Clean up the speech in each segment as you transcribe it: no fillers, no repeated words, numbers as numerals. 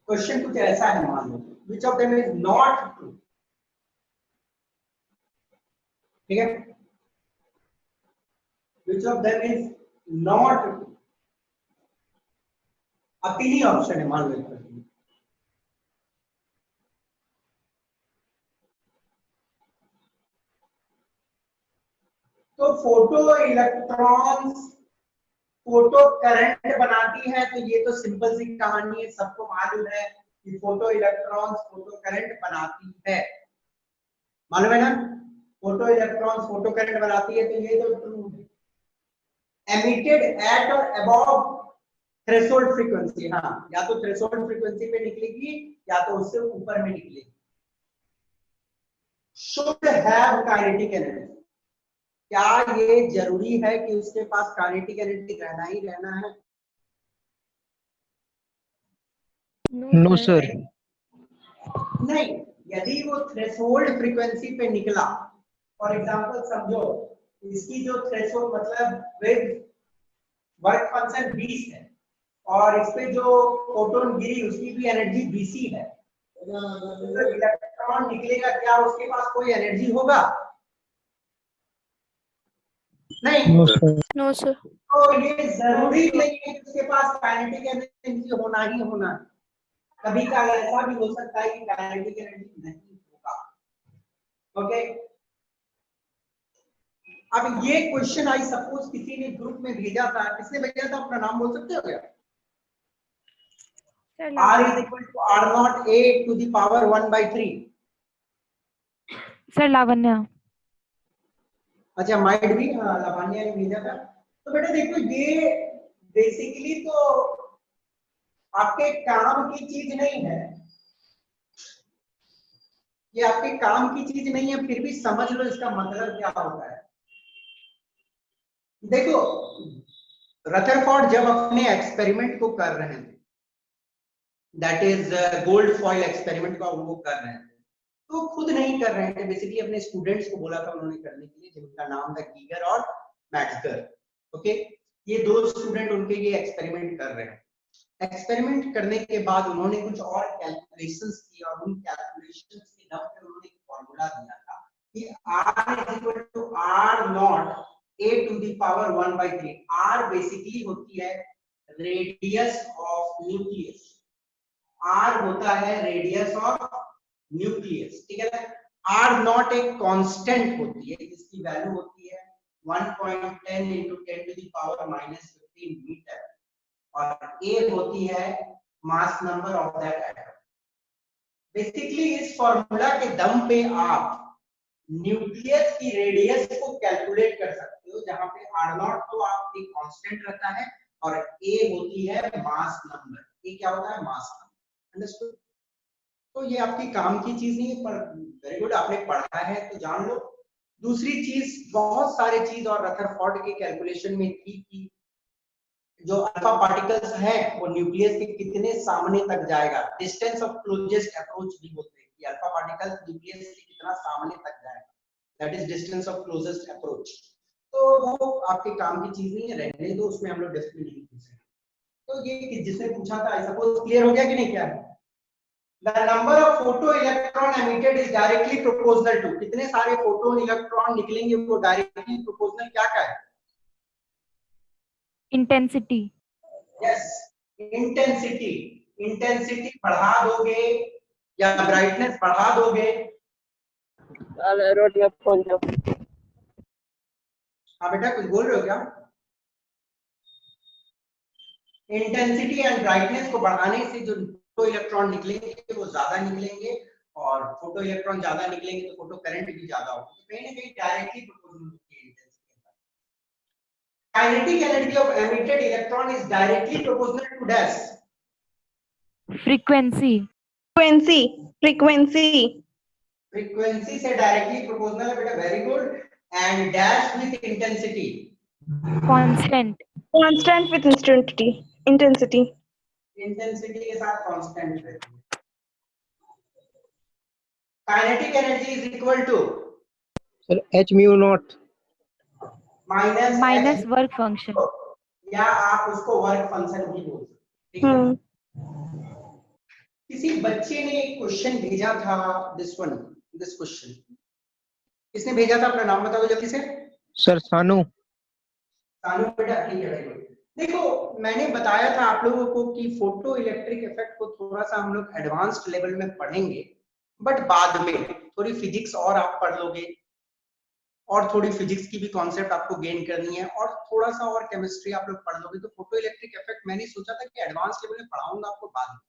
Question कुछ ऐसा है, मान लो which of them is not true, ठीक है, which of them is not true. अब तीन ही ऑप्शन है, मान लो एक प्रश्न। तो फोटो इलेक्ट्रॉन्स फोटो करंट बनाती है, तो ये तो सिंपल सी कहानी है, सबको मालूम है कि फोटो इलेक्ट्रॉन्स फोटो करंट बनाती है, मालूम है ना, फोटो इलेक्ट्रॉन्स फोटो करंट बनाती है, तो ये तो ट्रू है। एमिटेड एट और अबव थ्रेशोल्ड फ्रीक्वेंसी, हाँ, या तो थ्रेशोल्ड फ्रीक्वेंसी पे निकलेगी या तो उससे ऊपर में निकलेगी। शुड हैव काइनेटिक एनर्जी, क्या ये जरूरी है कि उसके पास काइनेटिक एनर्जी रहना ही रहना है? No sir. नहीं, यदि वो थ्रेशोल्ड फ्रीक्वेंसी पे निकला, फॉर एग्जांपल समझो इसकी जो थ्रेशोल्ड मतलब वेव वर्क फंक्शन 20 है और इस पे जो फोटोन गिरी उसकी भी एनर्जी 20 ही है, तो इलेक्ट्रॉन निकलेगा, क्या उसके पास कोई एनर्जी होगा? नहीं। No sir. तो ये जरूरी नहीं है कि उसके पास काइनेटिक एनर्जी होना ही होना है, कभी का ऐसा भी हो सकता है कि काइनेटिक एनर्जी नहीं होगा। ओके, अब ये क्वेश्चन आई सपोज किसी ने ग्रुप में भेजा था, किसने भेजा था, अपना नाम बोल सकते हो क्या? R is equal to R naught A to the power 1/3। Sir Lavanya. अच्छा, माइट भी, हाँ, लावण्या ने भेजा था। तो बेटा देखो, ये बेसिकली तो आपके काम की चीज नहीं है, ये आपके काम की चीज नहीं है, फिर भी समझ लो इसका मतलब क्या होता है। देखो, रदरफोर्ड जब अपने एक्सपेरिमेंट को कर रहे थे, that is gold foil experiment का वो कर रहे थे, तो खुद नहीं कर रहे थे, बेसिकली अपने स्टूडेंट्स को बोला था उन्होंने करने के लिए, जिनका नाम था गीगर और मैट्सगर। ओके, ये दो स्टूडेंट उनके ये एक्सपेरिमेंट कर रहे हैं। एक्सपेरिमेंट करने के बाद उन्होंने कुछ और कैलकुलेशंस की और उन कैलकुलेशंस के दम पे उन्होंने एक फॉर्मूला दिया था कि R is equal to R naught A to the power 1/3। R basically होती है रेडियस ऑफ न्यूक्लियस, R होता है रेडियस ऑफ न्यूक्लियस, ठीक है ना। R नॉट एक कांस्टेंट होती है जिसकी वैल्यू होती है 1.10 into 10 to the power -15 metre, और A होती है mass number of that atom. Basically इस फॉर्मूला के दम पे आप न्यूक्लियस की रेडियस को कैलकुलेट कर सकते हो, जहां पे R0 तो आपकी कांस्टेंट रहता है और A होती है मास नंबर। A क्या होता है? Mass number. अंडरस्टूड? तो ये आपकी काम की चीज नहीं है, पर वेरी गुड, आपने पढ़ा है तो जान लो। दूसरी चीज, बहुत सारे चीज और रदरफोर्ड के कैलकुलेशन में थी कि जो अल्फा पार्टिकल्स है वो न्यूक्लियस के कितने सामने तक जाएगा, डिस्टेंस ऑफ क्लोजेस्ट अप्रोच भी बोलते हैं कि अल्फा पार्टिकल्स न्यूक्लियस के कितना सामने तक जाएगा, that is distance of closest approach. तो वो आपके काम की चीज नहीं है, रहने दो, उसमें हम लोग डिस्कस नहीं पूछेंगे। तो ये जिसने पूछा था, आई सपोज क्लियर हो गया कि नहीं? क्या है? The number of photo electron emitted is directly proportional to, कितने सारे फोटोन इलेक्ट्रॉन निकलेंगे वो डायरेक्टली प्रोपोर्शनल क्या का है? इंटेंसिटी। Yes, intensity. इंटेंसिटी बढ़ा दोगे या ब्राइटनेस बढ़ा दोगे, हाँ बेटा कुछ बोल रहे हो क्या? इंटेंसिटी एंड ब्राइटनेस को बढ़ाने से जो फोटो इलेक्ट्रॉन निकलेंगे वो ज्यादा निकलेंगे, और फोटो इलेक्ट्रॉन ज्यादा निकलेंगे तो फोटो करंट भी ज्यादा होगा, तो कहीं ना कहीं डायरेक्टली प्रोपोर्शनल होती है intensity. Kinetic energy of emitted electron is directly proportional to dash. Frequency. Frequency. Frequency से directly proportional है बेटा, very good. And dash with intensity. Constant. Constant with intensity. Intensity के साथ constant रहती है. Kinetic energy is equal to sir h mu naught minus work function. या आप उसको वर्क फंक्शन भी बोल सकते हैं, ठीक है? किसी बच्चे ने एक क्वेश्चन भेजा था, दिस क्वेश्चन किसने भेजा था? अपना नाम बता दो जल्दी से। सर सानू। सानू बेटा, ठीक है, वेरी गुड। देखो, मैंने बताया था आप लोगों को कि फोटो इलेक्ट्रिक इफेक्ट को थोड़ा सा हम लोग एडवांस्ड लेवल में पढ़ेंगे, बट बाद में थोड़ी फिजिक्स और आप पढ़ लोगे और थोड़ी फिजिक्स की भी कॉन्सेप्ट आपको गेन करनी है और थोड़ा सा और केमिस्ट्री आप लोग पढ़ लोगे, तो फोटो इलेक्ट्रिक इफेक्ट मैंने सोचा था कि एडवांस लेवल में पढ़ाऊंगा आपको बाद में,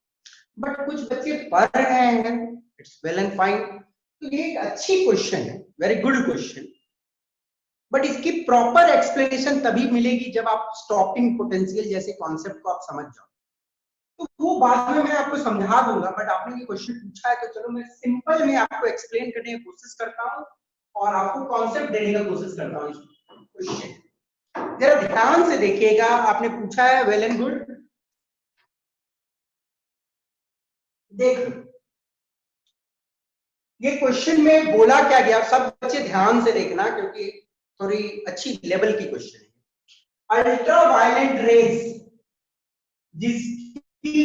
बट कुछ बच्चे पढ़ रहे हैं, इट्स वेल एंड फाइन। तो ये एक अच्छी क्वेश्चन है, वेरी गुड क्वेश्चन, बट इसकी प्रॉपर एक्सप्लेनेशन तभी मिलेगी जब आप स्टॉपिंग पोटेंशियल जैसे कॉन्सेप्ट को आप समझ जाओ, तो वो बाद में मैं आपको समझा दूंगा। बट आपने ये क्वेश्चन पूछा है तो चलो मैं सिंपल में आपको एक्सप्लेन करने की कोशिश करता हूँ और आपको कॉन्सेप्ट देने की कोशिश करता हूँ। क्वेश्चन जरा ध्यान से देखिएगा, आपने पूछा है, वेल एंड गुड। देख, ये क्वेश्चन में बोला क्या गया, सब बच्चे ध्यान से देखना क्योंकि थोड़ी अच्छी लेवल की क्वेश्चन है। अल्ट्रा वायलेंट रेज जिसकी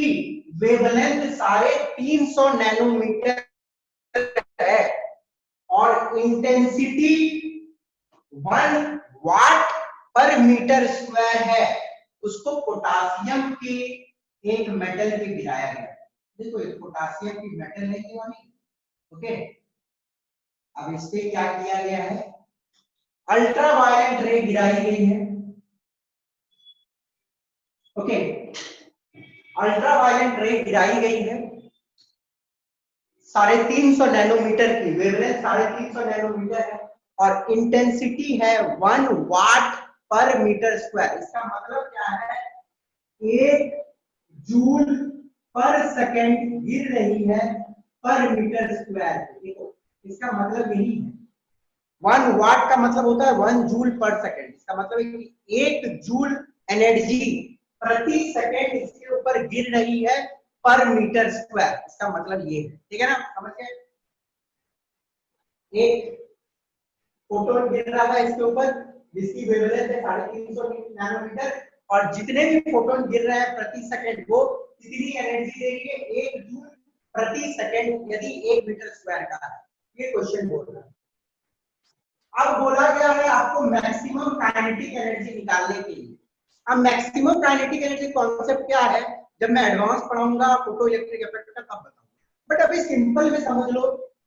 वेवलेंथ 350 नैनोमीटर है और इंटेंसिटी 1 वाट पर मीटर स्क्वायर है, उसको पोटासियम के एक मेटल पे गिराया गया। देखो, ये पोटासियम की मेटल है कि नहीं, ओके। अब इस पे क्या किया गया है, अल्ट्रा वायलेंट रे गिराई गई है, ओके। अल्ट्रा वायलेंट रे गिराई गई है 350 नैनोमीटर की, वेवलेंथ 350 नैनोमीटर है और इंटेंसिटी है 1 वाट पर मीटर स्क्वायर। इसका मतलब क्या है, 1 जूल पर सेकंड गिर रही है पर मीटर स्क्वायर। देखो, इसका मतलब यही है, 1 वाट का मतलब होता है 1 जूल पर सेकंड। इसका मतलब है कि 1 जूल एनर्जी प्रति सेकंड इसके ऊपर गिर रही है पर मीटर स्क्वायर। इसका मतलब ये है, ठीक है ना, समझ गए। एक फोटोन गिर रहा है इसके ऊपर जिसकी वेवलेंथ है 350 नैनोमीटर और जितने भी फोटोन गिर रहे हैं प्रति सेकंड वो कितनी एनर्जी दे रही है, 1 जूल प्रति सेकंड यदि 1 मीटर स्क्वायर का है। ये क्वेश्चन बोल रहा है। अब बोला गया है आपको मैक्सिमम काइनेटिक एनर्जी निकालने के लिए। अब मैक्सिमम काइनेटिक एनर्जी कॉन्सेप्ट क्या है, जब मैं एडवांस पढ़ाऊंगा फोटो इलेक्ट्रिक इफेक्ट का तब बताऊंगा, बट अभी सिंपल में समझ लो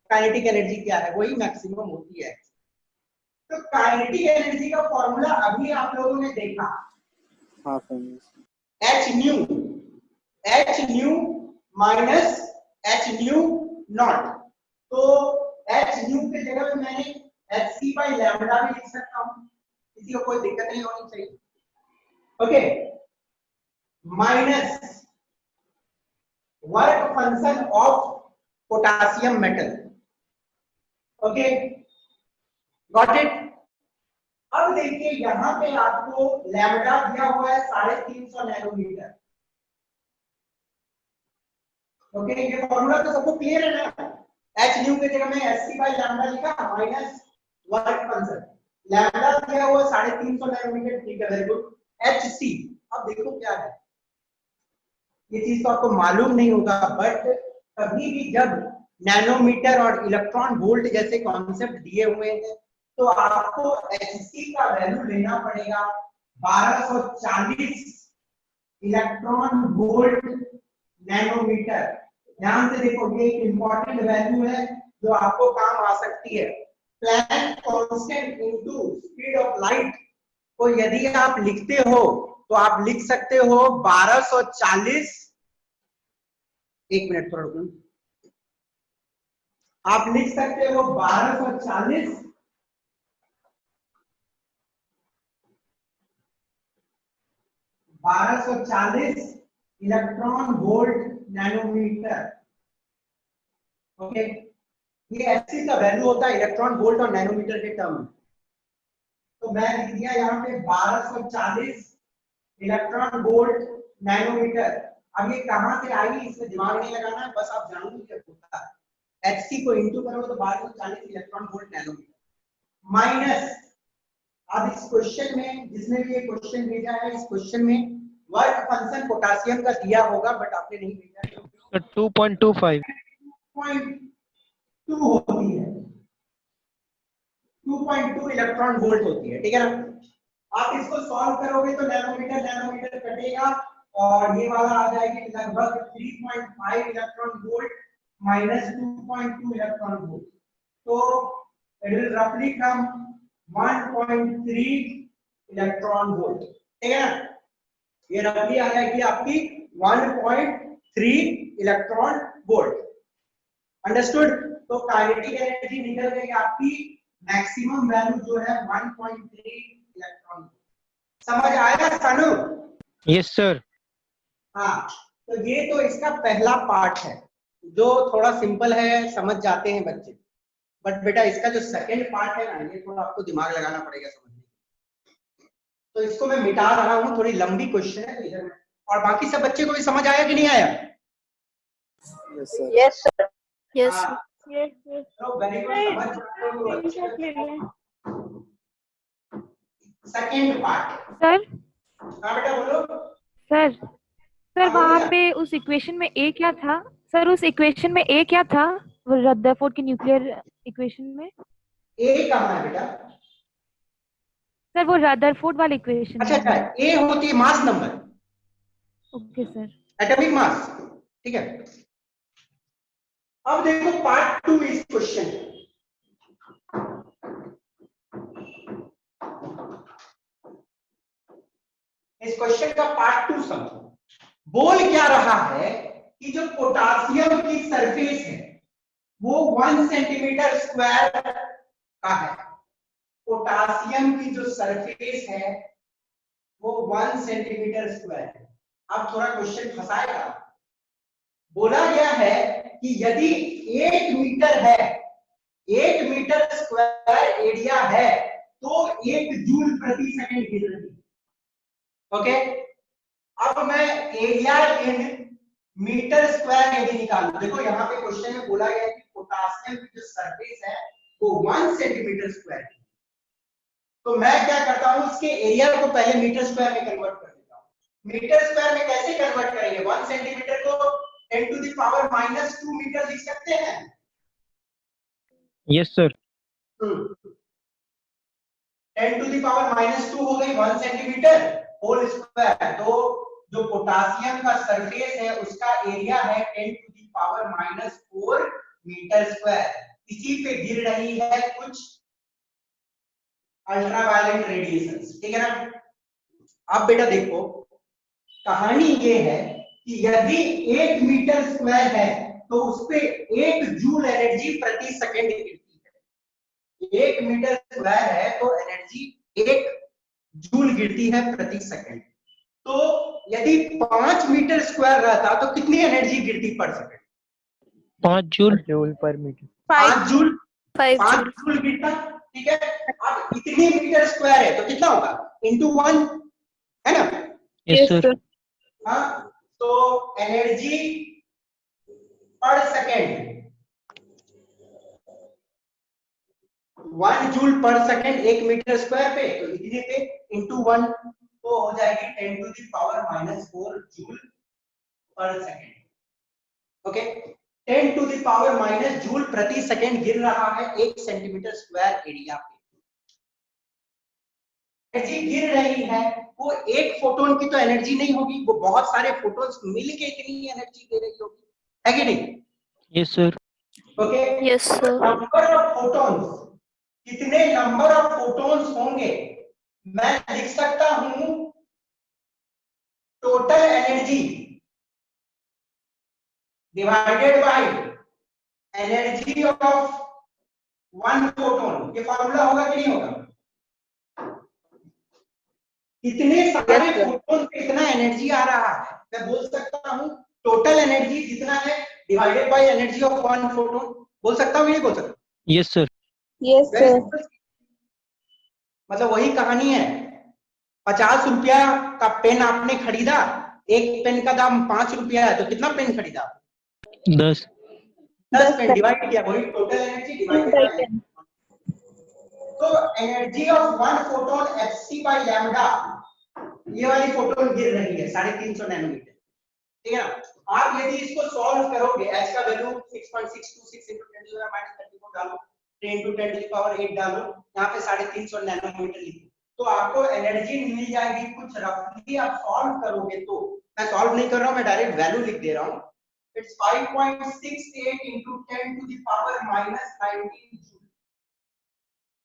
काइनेटिक एनर्जी क्या है, वही मैक्सिमम होती है। तो काइनेटिक एनर्जी का फॉर्मूला अभी आप लोगों ने देखा, H new minus H new not. तो एच न्यू के जगह पे मैंने एच सी बाई लैम्बडा भी लिख सकता हूं, किसी को कोई दिक्कत नहीं होनी चाहिए, okay. Minus work function of potassium metal, okay, got it. अब देखिए यहां पे आपको लैम्बडा दिया हुआ है 350 नैनोमीटर, ओके। ये फॉर्मूला तो सबको क्लियर है ना, एच न्यू के जगह में एच सी बाई लैम्बडा लिखा माइनस वर्क फंक्शन, लैम्बडा दिया हुआ 350 नैनोमीटर, ठीक है, वेरी गुड। एच सी, अब देखो क्या है, ये चीज तो आपको मालूम नहीं होगा, बट कभी भी जब नैनोमीटर और इलेक्ट्रॉन वोल्ट जैसे कॉन्सेप्ट दिए हुए हैं तो आपको एचसी का वैल्यू लेना पड़ेगा 1240 इलेक्ट्रॉन वोल्ट नैनोमीटर। ध्यान से देखो, ये एक इंपॉर्टेंट वैल्यू है जो आपको काम आ सकती है। Planck constant into speed of light को यदि आप लिखते हो तो आप लिख सकते हो 1240, एक मिनट थोड़ा रुको, आप लिख सकते हो 1240 इलेक्ट्रॉन वोल्ट नैनोमीटर, ओके। ये एचसी का वैल्यू होता है इलेक्ट्रॉन वोल्ट और नैनोमीटर के टर्म में। तो मैं लिख दिया यहाँ पे 1240 इलेक्ट्रॉन वोल्ट नैनोमीटर। अब ये कहां से आई, इसमें दिमाग नहीं लगाना है, बस आप जानोगे क्या होता है। एचसी को इंटू करोगे तो 1240 इलेक्ट्रॉन वोल्ट नैनोमीटर माइनस, अब इस क्वेश्चन में जिसने भी ये क्वेश्चन भेजा है, इस क्वेश्चन में वर्क फंक्शन पोटासियम का दिया होगा बट आपने नहीं भेजा है, 2.25. 2.2 होती है, 2.2 इलेक्ट्रॉन वोल्ट होती है, ठीक है ना। आप इसको सॉल्व करोगे तो नैनोमीटर नैनोमीटर कटेगा और ये वाला आ जाएगी लगभग 3.5 electron volt minus 2.2 electron volt, तो इट विल रफली कम 1.3 इलेक्ट्रॉन वोल्ट, ठीक है ना। ये रफली आ जाएगी आपकी 1.3 इलेक्ट्रॉन वोल्ट। अंडरस्टूड। तो काइनेटिक एनर्जी निकल गई आपकी मैक्सिमम वैल्यू जो है 1.3 इलेक्ट्रॉन। समझ आया सानू? Yes sir. हाँ, तो ये तो इसका पहला पार्ट है जो थोड़ा सिंपल है, समझ जाते हैं बच्चे। बट बेटा इसका जो सेकंड पार्ट है ना, ये थोड़ा आपको दिमाग लगाना पड़ेगा समझने। तो इसको मैं मिटा रहा हूँ, थोड़ी लंबी क्वेश्चन है इधर में। और बाकी सब बच्चे को भी समझ आया कि नहीं आया? Yes, sir. Yes. हाँ, Yes, yes. तो वेरी गुड, समझ जाते हो तो अच्छा। Second part. सर हाँ बेटा बोलो। सर सर हाँ, वहाँ बोलिए। पे उस इक्वेशन में ए क्या था? सर उस इक्वेशन में ए क्या था? वो रदरफोर्ड की न्यूक्लियर इक्वेशन में? ए कहाँ है बेटा? सर वो रदरफोर्ड वाले इक्वेशन अच्छा में अच्छा, है। ए होती है mass number, okay sir. Atomic mass, ठीक है। अब देखो पार्ट 2 इस क्वेश्चन। इस क्वेश्चन का पार्ट 2 समझो। बोल क्या रहा है कि जो पोटासियम की सरफेस है वो 1 सेंटीमीटर स्क्वायर का है। पोटासियम की जो सरफेस है वो 1 सेंटीमीटर स्क्वायर है। अब थोड़ा क्वेश्चन फंसाएगा। बोला गया है कि यदि 1 मीटर है, 1 मीटर स्क्वायर एरिया है तो 1 जूल प्रति सेकंड गिर रही है। ओके, अब मैं एरिया इन मीटर स्क्वायर यदि निकालूं, देखो यहाँ पे क्वेश्चन में बोला गया है कि पोटासियम की जो सरफेस है वो 1 सेंटीमीटर स्क्वायर है। तो मैं क्या करता हूं, इसके एरिया को पहले मीटर स्क्वायर में कन्वर्ट कर देता हूं। मीटर स्क्वायर में कैसे कन्वर्ट करेंगे? 1 सेंटीमीटर को 10 टू द पावर -2 मीटर लिख सकते हैं। Yes sir. 10 to the power -2 हो गई 1 सेंटीमीटर होल स्क्वायर। तो जो पोटासियम का सरफेस है उसका एरिया है 10 to the power -4 metre square. इसी पे गिर रही है कुछ अल्ट्रावायलेट रेडिएशंस, ठीक है ना। अब बेटा देखो, कहानी ये है कि यदि 1 मीटर स्क्वायर है तो उस पे 1 जूल एनर्जी प्रति सेकंड गिरती है। 1 मीटर स्क्वायर है तो एनर्जी 1 जूल गिरती है प्रति सेकंड। तो यदि 5 मीटर स्क्वायर रहता तो कितनी एनर्जी गिरती पर second? 5 joule per meter. 5 joule, 5 5 joule. Joule गिरता, ठीक है। अब इतनी मीटर स्क्वायर है तो कितना होगा? इंटू 1, है ना। Yes sir. हाँ, तो एनर्जी पर सेकेंड 1 जूल पर सेकेंड 1 मीटर स्क्वायर पे, तो इतने पे इंटू 1 तो हो जाएगी 10 टू द पावर -4 जूल पर second. Okay, 10 to the power minus joule प्रति सेकेंड गिर रहा है 1 सेंटीमीटर स्क्वायर एरिया पे। एनर्जी गिर रही है, वो एक फोटोन की तो एनर्जी नहीं होगी, वो बहुत सारे फोटोन्स मिलके इतनी एनर्जी दे रही होगी, है कि नहीं? Yes sir. Okay, Yes sir. Number of photons, कितने नंबर ऑफ फोटोन्स होंगे, मैं लिख सकता हूं total energy divided by energy of 1 photon. ये फॉर्मूला होगा कि नहीं होगा? इतने सारे फोटोन पे इतना एनर्जी आ रहा है, मैं बोल सकता हूं टोटल एनर्जी जितना है divided by energy of 1 photon. बोल सकता हूं, नहीं बोल सकता? Yes sir. Yes, Very sir. simple. मतलब वही कहानी है, 50 रुपया का पेन आपने खरीदा, एक पेन का दाम 5 रुपया है, तो कितना पेन खरीदा? 10. 10 पेन डिवाइड किया, वही टोटल एनर्जी डिवाइडेड बाय। तो energy of 1 photon hc by lambda, ये वाली फोटोन गिर रही है 350 नैनोमीटर, ठीक है ना। आप यदि इसको सॉल्व करोगे, h का value 6.626 into 10 to the minus 34 डालो, 10 to 10 to the power 8 डालो, यहाँ पे 350 नैनोमीटर लिखो, तो आपको एनर्जी मिल जाएगी कुछ रफली। आप सॉल्व करोगे तो, मैं सॉल्व नहीं कर रहा हूँ, मैं डायरेक्ट वैल्यू लिख दे रहा हूँ। It's 5.68 into 10 to the power minus 19 joule.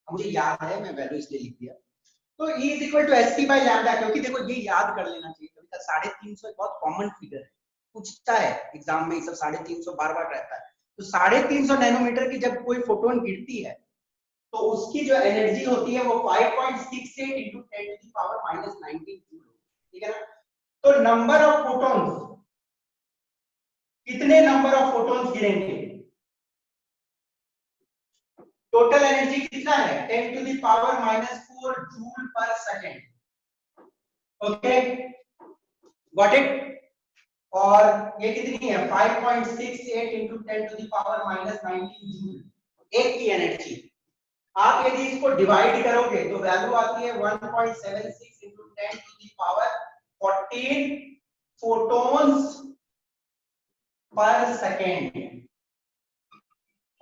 मुझे याद है, मैं वैल्यू इसलिए लिख दिया। तो E is equal to SC by lambda, क्योंकि देखो ये याद कर लेना चाहिए, कभी तक 350 एक बहुत कॉमन फिगर है, पूछता है एग्जाम में, ये सब 350 बार-बार रहता है। तो 350 नैनोमीटर की जब कोई फोटोन गिरती है तो उसकी जो एनर्जी होती है वो 5.68 into 10 to the power minus 19 joule, ठीक है ना। तो नंबर ऑफ फोटॉन्स, कितने नंबर ऑफ फोटॉन्स गिरेंगे, टोटल एनर्जी कितना है 10 to the power minus 4 joule पर सेकेंड। Okay, got it. और ये कितनी है 5.68 into 10 to the power minus 19 joule एक की एनर्जी। आप यदि इसको डिवाइड करोगे तो वैल्यू आती है 1.76 into 10 to the power 14 photons per second.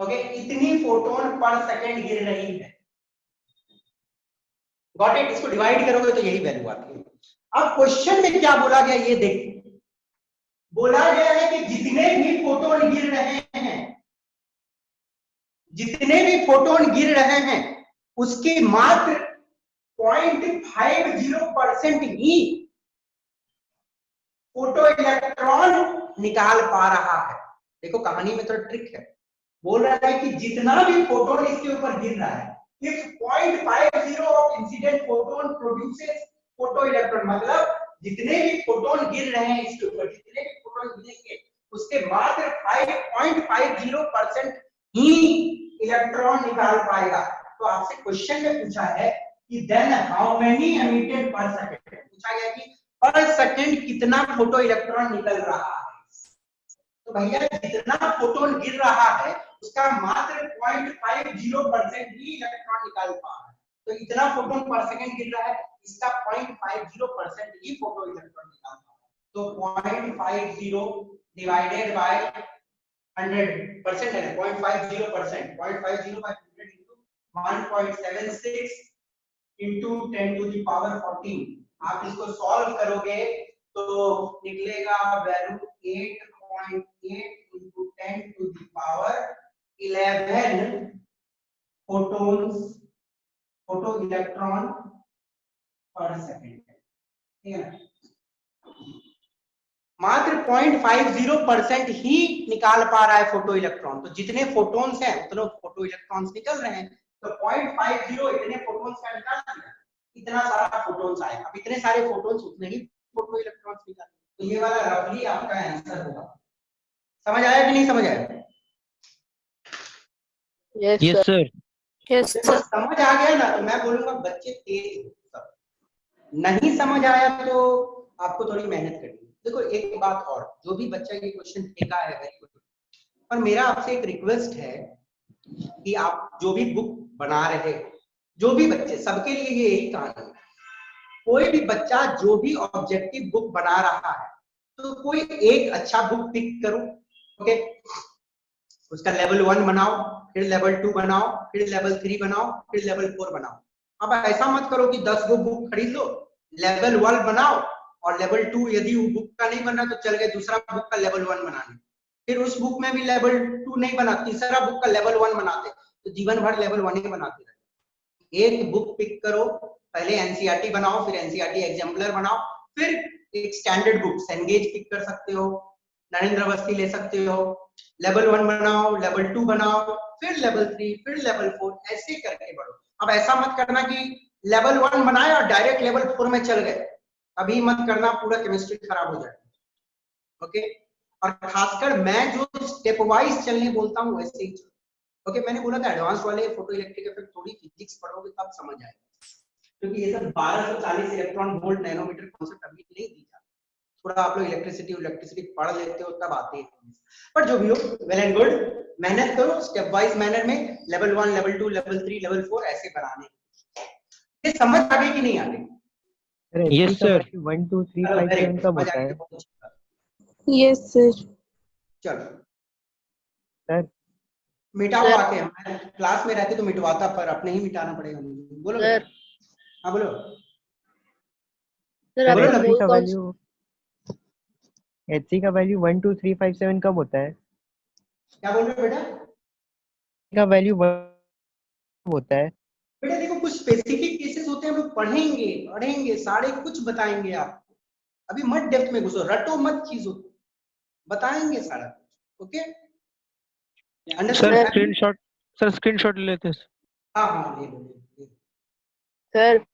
Okay, इतनी फोटोन पर सेकेंड गिर रही है, गॉट इट। इसको डिवाइड करोगे तो यही वैल्यू आती है। अब क्वेश्चन में क्या बोला गया ये देखिए, बोला गया है कि जितने भी फोटोन गिर रहे हैं, जितने भी फोटोन गिर रहे हैं उसकी मात्र 0.50% ही फोटो इलेक्ट्रॉन निकाल पा रहा है। देखो कहानी में थोड़ा ट्रिक है, बोल रहा है कि जितना भी फोटोन इसके ऊपर गिर रहा है, if 0.50 of incident photon produces photo electron, मतलब जितने भी फोटोन गिर रहे हैं इसके ऊपर, जितने भी फोटोन गिरेंगे उसके मात्र 5.50% ही इलेक्ट्रॉन निकाल पाएगा। तो आपसे क्वेश्चन में पूछा है कि देन हाउ मेनी एमिटेड पर सेकंड, पूछा गया कि पर सेकंड कितना फोटो इलेक्ट्रॉन निकल रहा है। तो भैया जितना फोटोन गिर रहा है उसका मात्र 0.50% ही इलेक्ट्रॉन निकाल पा रहा है। तो इतना फोटोन पर सेकंड गिर रहा है, इसका 0.50% ही फोटो इलेक्ट्रॉन निकाल पा रहा है। तो 0.50 डिवाइडेड बाय 100% है, 0.50%, 0.50 by 100 into 1.76 into 10 to the power 14। आप इसको सॉल्व करोगे तो निकलेगा value 8.8 into 10 to the power 11 photons, photo electron पर सेकंड, ठीक है ना। मात्र 0.50% ही निकाल पा रहा है फोटो इलेक्ट्रॉन। तो जितने फोटोन्स हैं उतने फोटो इलेक्ट्रॉन्स निकल रहे हैं। तो 0.50 इतने फोटोन्स का निकाल दिया, इतना सारा फोटोन्स आए। अब इतने सारे फोटोन्स उतने ही फोटो इलेक्ट्रॉन्स निकाल। तो ये वाला रफली आपका आंसर होगा। समझ आया कि नहीं समझ आया? Yes sir. Yes sir. समझ आ गया ना तो मैं बोलूंगा बच्चे तेज हो। नहीं समझ आया तो आपको थोड़ी मेहनत करनी है। देखो एक बात और, जो भी बच्चा ये क्वेश्चन फेंका है वेरी गुड, पर मेरा आपसे एक रिक्वेस्ट है कि आप जो भी बुक बना रहे हो, जो भी बच्चे, सबके लिए ये यही कहानी है। कोई भी बच्चा जो भी ऑब्जेक्टिव बुक बना रहा है तो कोई एक अच्छा बुक पिक करो, ओके, उसका लेवल 1 बनाओ, फिर लेवल 2 बनाओ, फिर लेवल 3 बनाओ, फिर लेवल 4 बनाओ। अब ऐसा मत करो कि 10 बुक खरीद लो, लेवल 1 बनाओ और लेवल 2 यदि वो बुक का नहीं बना तो चल गए दूसरा बुक का लेवल 1 बनाने, फिर उस बुक में भी लेवल 2 नहीं बना, तीसरा बुक का लेवल 1 बनाते, तो जीवन भर लेवल 1 ही बनाते रहे। एक बुक पिक करो, पहले एनसीईआरटी बनाओ, फिर एनसीईआरटी एग्जाम्पलर बनाओ, फिर एक स्टैंडर्ड बुक सेंगेज पिक कर सकते हो, नरेंद्र अवस्थी ले सकते हो, लेवल 1 बनाओ, लेवल 2 बनाओ, फिर लेवल 3, फिर लेवल 4, ऐसे करके बढ़ो। अब ऐसा मत करना कि लेवल 1 बनाए और डायरेक्ट लेवल 4 में चल गए, अभी मत करना, पूरा केमिस्ट्री खराब हो जाएगा। ओके, और खासकर मैं जो स्टेप वाइज चलने बोलता हूँ वैसे ही चलो। ओके, मैंने बोला था एडवांस वाले फोटो इलेक्ट्रिक इफेक्ट थोड़ी फिजिक्स पढ़ोगे तब समझ आएगा, क्योंकि ये सब 1240 इलेक्ट्रॉन वोल्ट नैनोमीटर कॉन्सेप्ट अभी नहीं दी जाती। थोड़ा आप लोग इलेक्ट्रिसिटी पढ़ लेते हो तब आते हैं, पर जो भी हो वेल एंड गुड, मेहनत करो स्टेप वाइज मैनर में, लेवल 1, लेवल 2, लेवल 3, लेवल 4 ऐसे बनाने। ये समझ आ गई कि नहीं आ गई? Yes sir. 1 2 3 5 7 कब होता है? Yes, sir. चलो सर मिटाओ सर। आके, मैं क्लास में रहते तो मिटवाता, पर अपने ही मिटाना पड़ेगा मुझे। बोलो सर। हाँ बोलो। सर बोलो आपका ना, एचसी मोल का कौन वैल्यू एचसी का वैल्यू 1 2 3 5 7 कब होता है? क्या बोल रहे हो बेटा? का वैल्यू होता है। बेटा देखो, कुछ स्पेसिफिक केसेस होते हैं, हम लोग पढ़ेंगे पढ़ेंगे, सारे कुछ बताएंगे आपको। अभी मत डेप्थ में घुसो, रटो मत चीजों को, बताएंगे सारा कुछ। Okay sir understood? स्क्रीनशॉट ले लेते हैं। हाँ हाँ ले लो, ले लो। सर?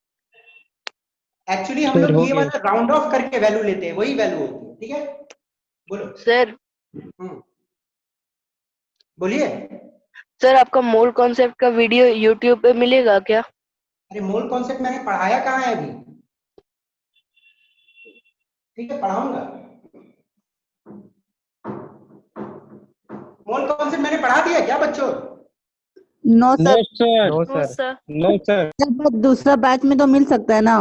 एक्चुअली हम सर, लोग हो ये गया। वाला राउंड ऑफ करके वैल्यू लेते हैं, वही वैल्यू होती है। ठीक है बोलो। सर बोलिए। सर आपका मोल कॉन्सेप्ट का वीडियो यूट्यूब पे मिलेगा क्या? अरे मोल कॉन्सेप्ट मैंने पढ़ाया कहाँ है अभी? ठीक है पढ़ाऊंगा। मोल कॉन्सेप्ट मैंने पढ़ा दिया क्या बच्चों? No no sir. Sir, no no sir. Sir. No sir. दूसरा बैच में तो मिल सकता है ना।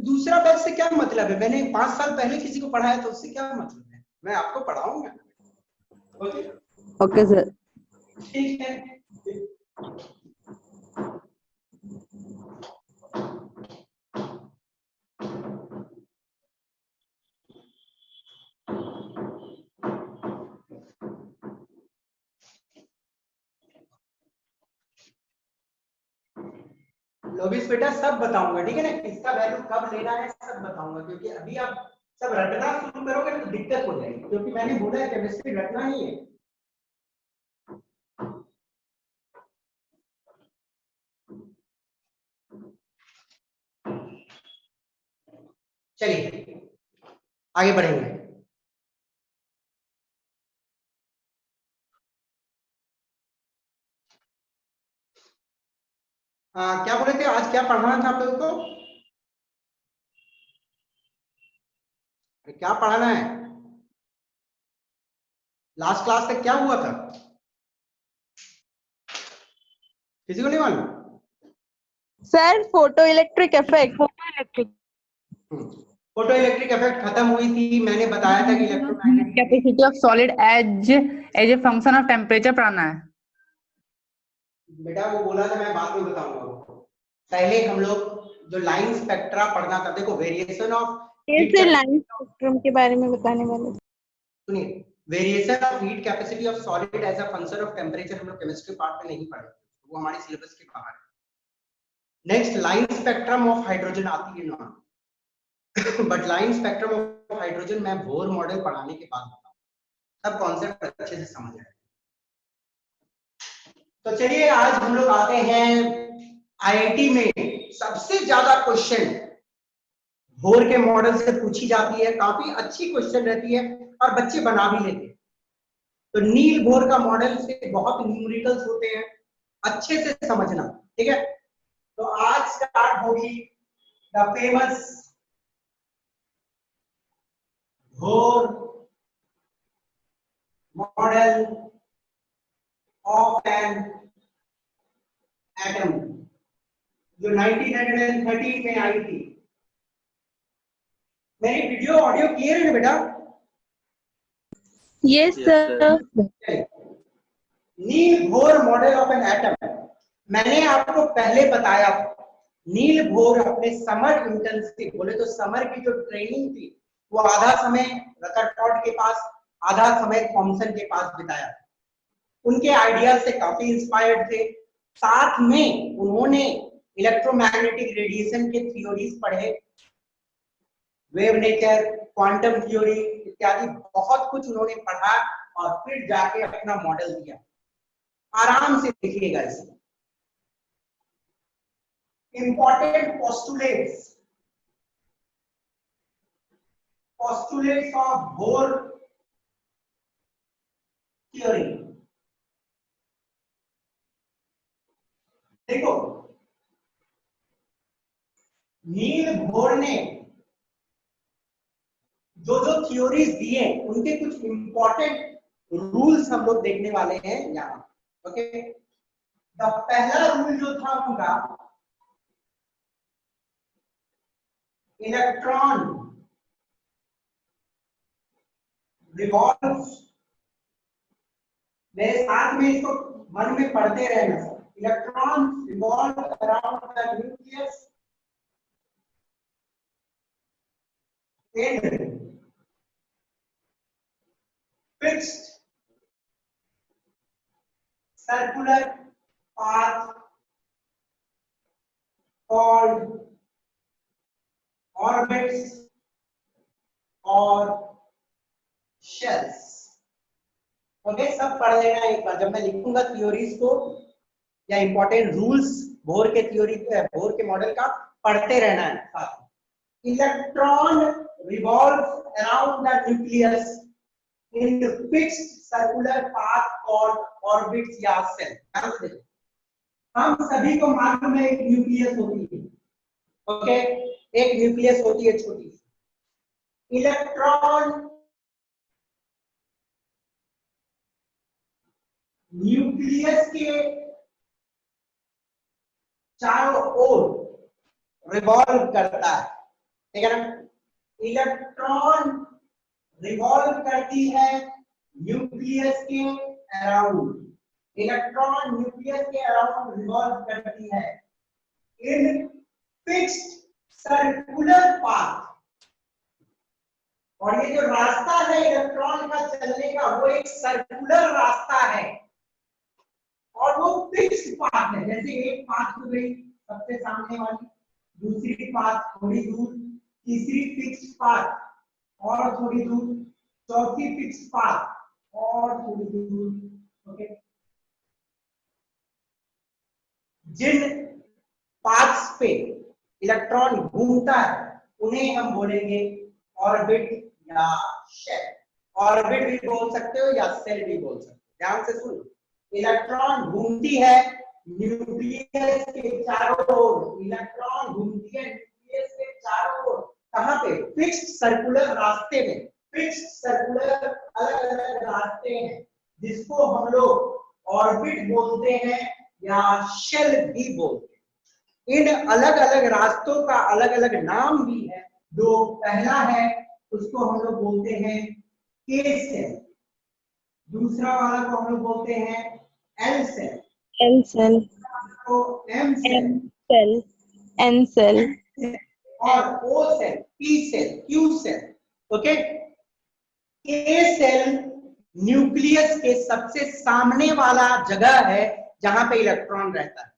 दूसरा बैच से क्या मतलब है? मैंने 5 साल पहले किसी को पढ़ाया, तो उससे क्या मतलब है? मैं आपको पढ़ाऊंगा। Okay okay sir. ठीक है। लोबिस बेटा सब बताऊंगा, ठीक है ना, किसका वैल्यू कब लेना है सब बताऊंगा, क्योंकि अभी आप सब रटना शुरू करोगे तो दिक्कत हो जाएगी, क्योंकि मैंने बोला है केमिस्ट्री रटना ही है। चलिए आगे बढ़ेंगे। क्या बोले थे, आज क्या पढ़ाना था आप लोगों को? क्या पढ़ाना है? लास्ट क्लास तक क्या हुआ था किसी को नहीं मालूम? Sir, photoelectric effect. Photo electric. Photo electric effect खत्म हुई थी, मैंने बताया था कि electromagnetic capacity of solid as a function of temperature पढ़ाना है। बेटा वो बोला था, मैं बाद में बताऊंगा आपको। पहले हम लोग जो लाइन स्पेक्ट्रा पढ़ना था, देखो वेरिएशन ऑफ कैसे लाइन स्पेक्ट्रम के बारे में बताने वाले थे। सुनिए, variation of heat capacity of solid as a function of temperature हम लोग केमिस्ट्री पार्ट में नहीं पढ़े, वो हमारे सिलेबस के बाहर है। Next line spectrum of hydrogen आती है non, but line spectrum of hydrogen मैं बोर मॉडल पढ़ाने के बाद बताऊंगा, सब कॉन्सेप्ट अच्छे से समझ आए। तो चलिए आज हम लोग आते हैं आईआईटी में सबसे ज्यादा क्वेश्चन बोर के मॉडल से पूछी जाती है, काफी अच्छी क्वेश्चन रहती है और बच्चे बना भी लेते हैं। तो नील बोर का मॉडल से बहुत न्यूमेरिकल्स होते हैं, अच्छे से समझना, ठीक है। तो आज स्टार्ट होगी the famous Bohr model of an atom, जो 1913 में आई थी। मेरी वीडियो ऑडियो क्लियर है बेटा? Yes, sir. Niels Bohr model of an atom, मैंने आपको पहले बताया नील बोर अपने समर इंटेंसिव, बोले तो समर की जो ट्रेनिंग थी वो आधा समय रदरफोर्ड के पास, आधा समय थॉमसन के पास बिताया। उनके आइडियाज से काफी इंस्पायर्ड थे, साथ में उन्होंने इलेक्ट्रोमैग्नेटिक रेडिएशन के थ्योरीज पढ़े, वेव नेचर, क्वांटम थ्योरी इत्यादि बहुत कुछ उन्होंने पढ़ा और फिर जाके अपना मॉडल दिया। आराम से देखिएगा इसे। Important postulates of bore theory. देखो नील बोर ने जो जो थ्योरीज दिए उनके कुछ इंपॉर्टेंट रूल्स हम लोग देखने वाले हैं यहाँ। ओके, द पहला रूल जो था उनका, इलेक्ट्रॉन revolves, मेरे साथ में इसको मन में पढ़ते रहना sir. Electron revolve around the nucleus in fixed circular path called orbits or shells. Okay, सब पढ़ लेना एक बार। जब मैं लिखूंगा थ्योरीज को या इंपॉर्टेंट रूल्स बोर के थ्योरी बोर के मॉडल का पढ़ते रहना है साथ में। Electron revolves around the nucleus in the fixed circular path called orbits या cell। ध्यान से देखो, हम सभी को मालूम है एक न्यूक्लियस होती है, ओके, एक न्यूक्लियस होती है छोटी सी। इलेक्ट्रॉन न्यूक्लियस के चारों ओर रिवॉल्व करता है, ठीक है ना। इलेक्ट्रॉन रिवॉल्व करती है न्यूक्लियस के अराउंड, इलेक्ट्रॉन न्यूक्लियस के अराउंड रिवॉल्व करती है इन फिक्स्ड सर्कुलर पाथ। और ये जो रास्ता है इलेक्ट्रॉन का चलने का वो एक सर्कुलर रास्ता है और वो फिक्स्ड पाथ है। जैसे एक पाथ हो गई सबसे सामने वाली, दूसरी पाथ थोड़ी दूर, तीसरी फिक्स्ड पाथ और थोड़ी दूर, चौथी फिक्स्ड पाथ और थोड़ी दूर, ओके। जिन पाथ्स पे इलेक्ट्रॉन घूमता है उन्हें हम बोलेंगे ऑर्बिट या शेल। ऑर्बिट भी बोल सकते हो या सेल भी बोल सकते हो। ध्यान से सुनो, इलेक्ट्रॉन घूमती है न्यूक्लियस के चारों ओर, इलेक्ट्रॉन घूमती है न्यूक्लियस के चारों ओर। कहां पे? फिक्स्ड सर्कुलर रास्ते में। फिक्स्ड सर्कुलर अलग अलग रास्ते हैं जिसको हम लोग ऑर्बिट बोलते हैं या शेल भी बोलते हैं। इन अलग अलग रास्तों का अलग अलग नाम भी है। जो पहला है उसको हम लोग बोलते हैं के सेल, दूसरा वाला को हम लोग बोलते हैं एल सेल, एल सेल, तो M shell, shell, N shell और O shell, P shell, Q shell, okay. K shell nucleus के सबसे सामने वाला जगह है जहां पे इलेक्ट्रॉन रहता है,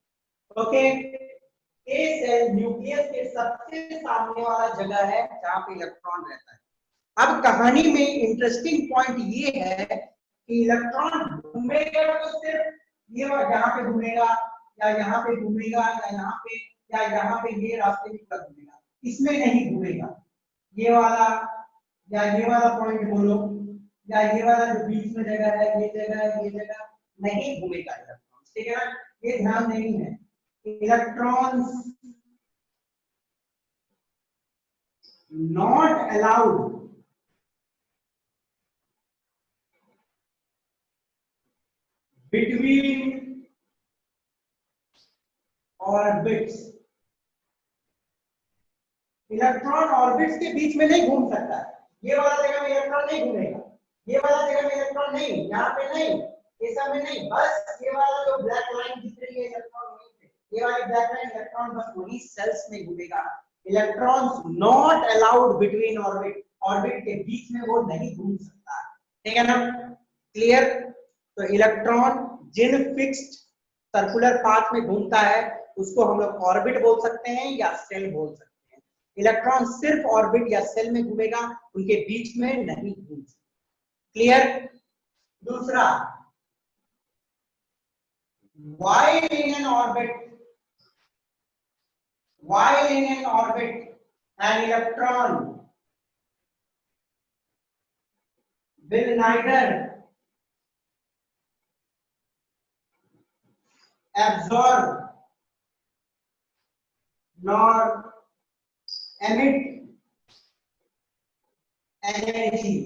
ओके। के सेल न्यूक्लियस के सबसे सामने वाला जगह है जहां पे इलेक्ट्रॉन रहता है। अब कहानी में इंटरेस्टिंग पॉइंट ये है कि इलेक्ट्रॉन घूमेगा तो सिर्फ ये यहाँ पे घूमेगा या यहाँ पे घूमेगा या यहाँ पे ये रास्ते में घूमेगा, इसमें नहीं घूमेगा। ये वाला या ये वाला पॉइंट बोलो या ये वाला जो बीच में जगह है, ये जगह नहीं घूमेगा इलेक्ट्रॉन, ठीक है ना। ये ध्यान देनी है, electrons not allowed between orbits। Electron orbits के बीच में नहीं घूम सकता। ये वाला जगह में इलेक्ट्रॉन नहीं घूमेगा, ये वाला जगह में इलेक्ट्रॉन नहीं, यहाँ पे नहीं, ये सब में नहीं। बस ये वाला जो ब्लैक लाइन दिख रही है इलेक्ट्रॉन वहीं पे, ये वाली ब्लैक लाइन इलेक्ट्रॉन बस वही सेल्स में घूमेगा। Electrons not allowed between orbit, orbit के बीच में वो नहीं घूम सकता, ठीक है ना। क्लियर? तो इलेक्ट्रॉन जिन फिक्स्ड सर्कुलर पाथ में घूमता है उसको हम लोग ऑर्बिट बोल सकते हैं या सेल बोल सकते हैं। इलेक्ट्रॉन सिर्फ ऑर्बिट या सेल में घूमेगा, उनके बीच में नहीं घूम सकता। क्लियर? दूसरा, while in an orbit an electron will neither absorb nor emit energy।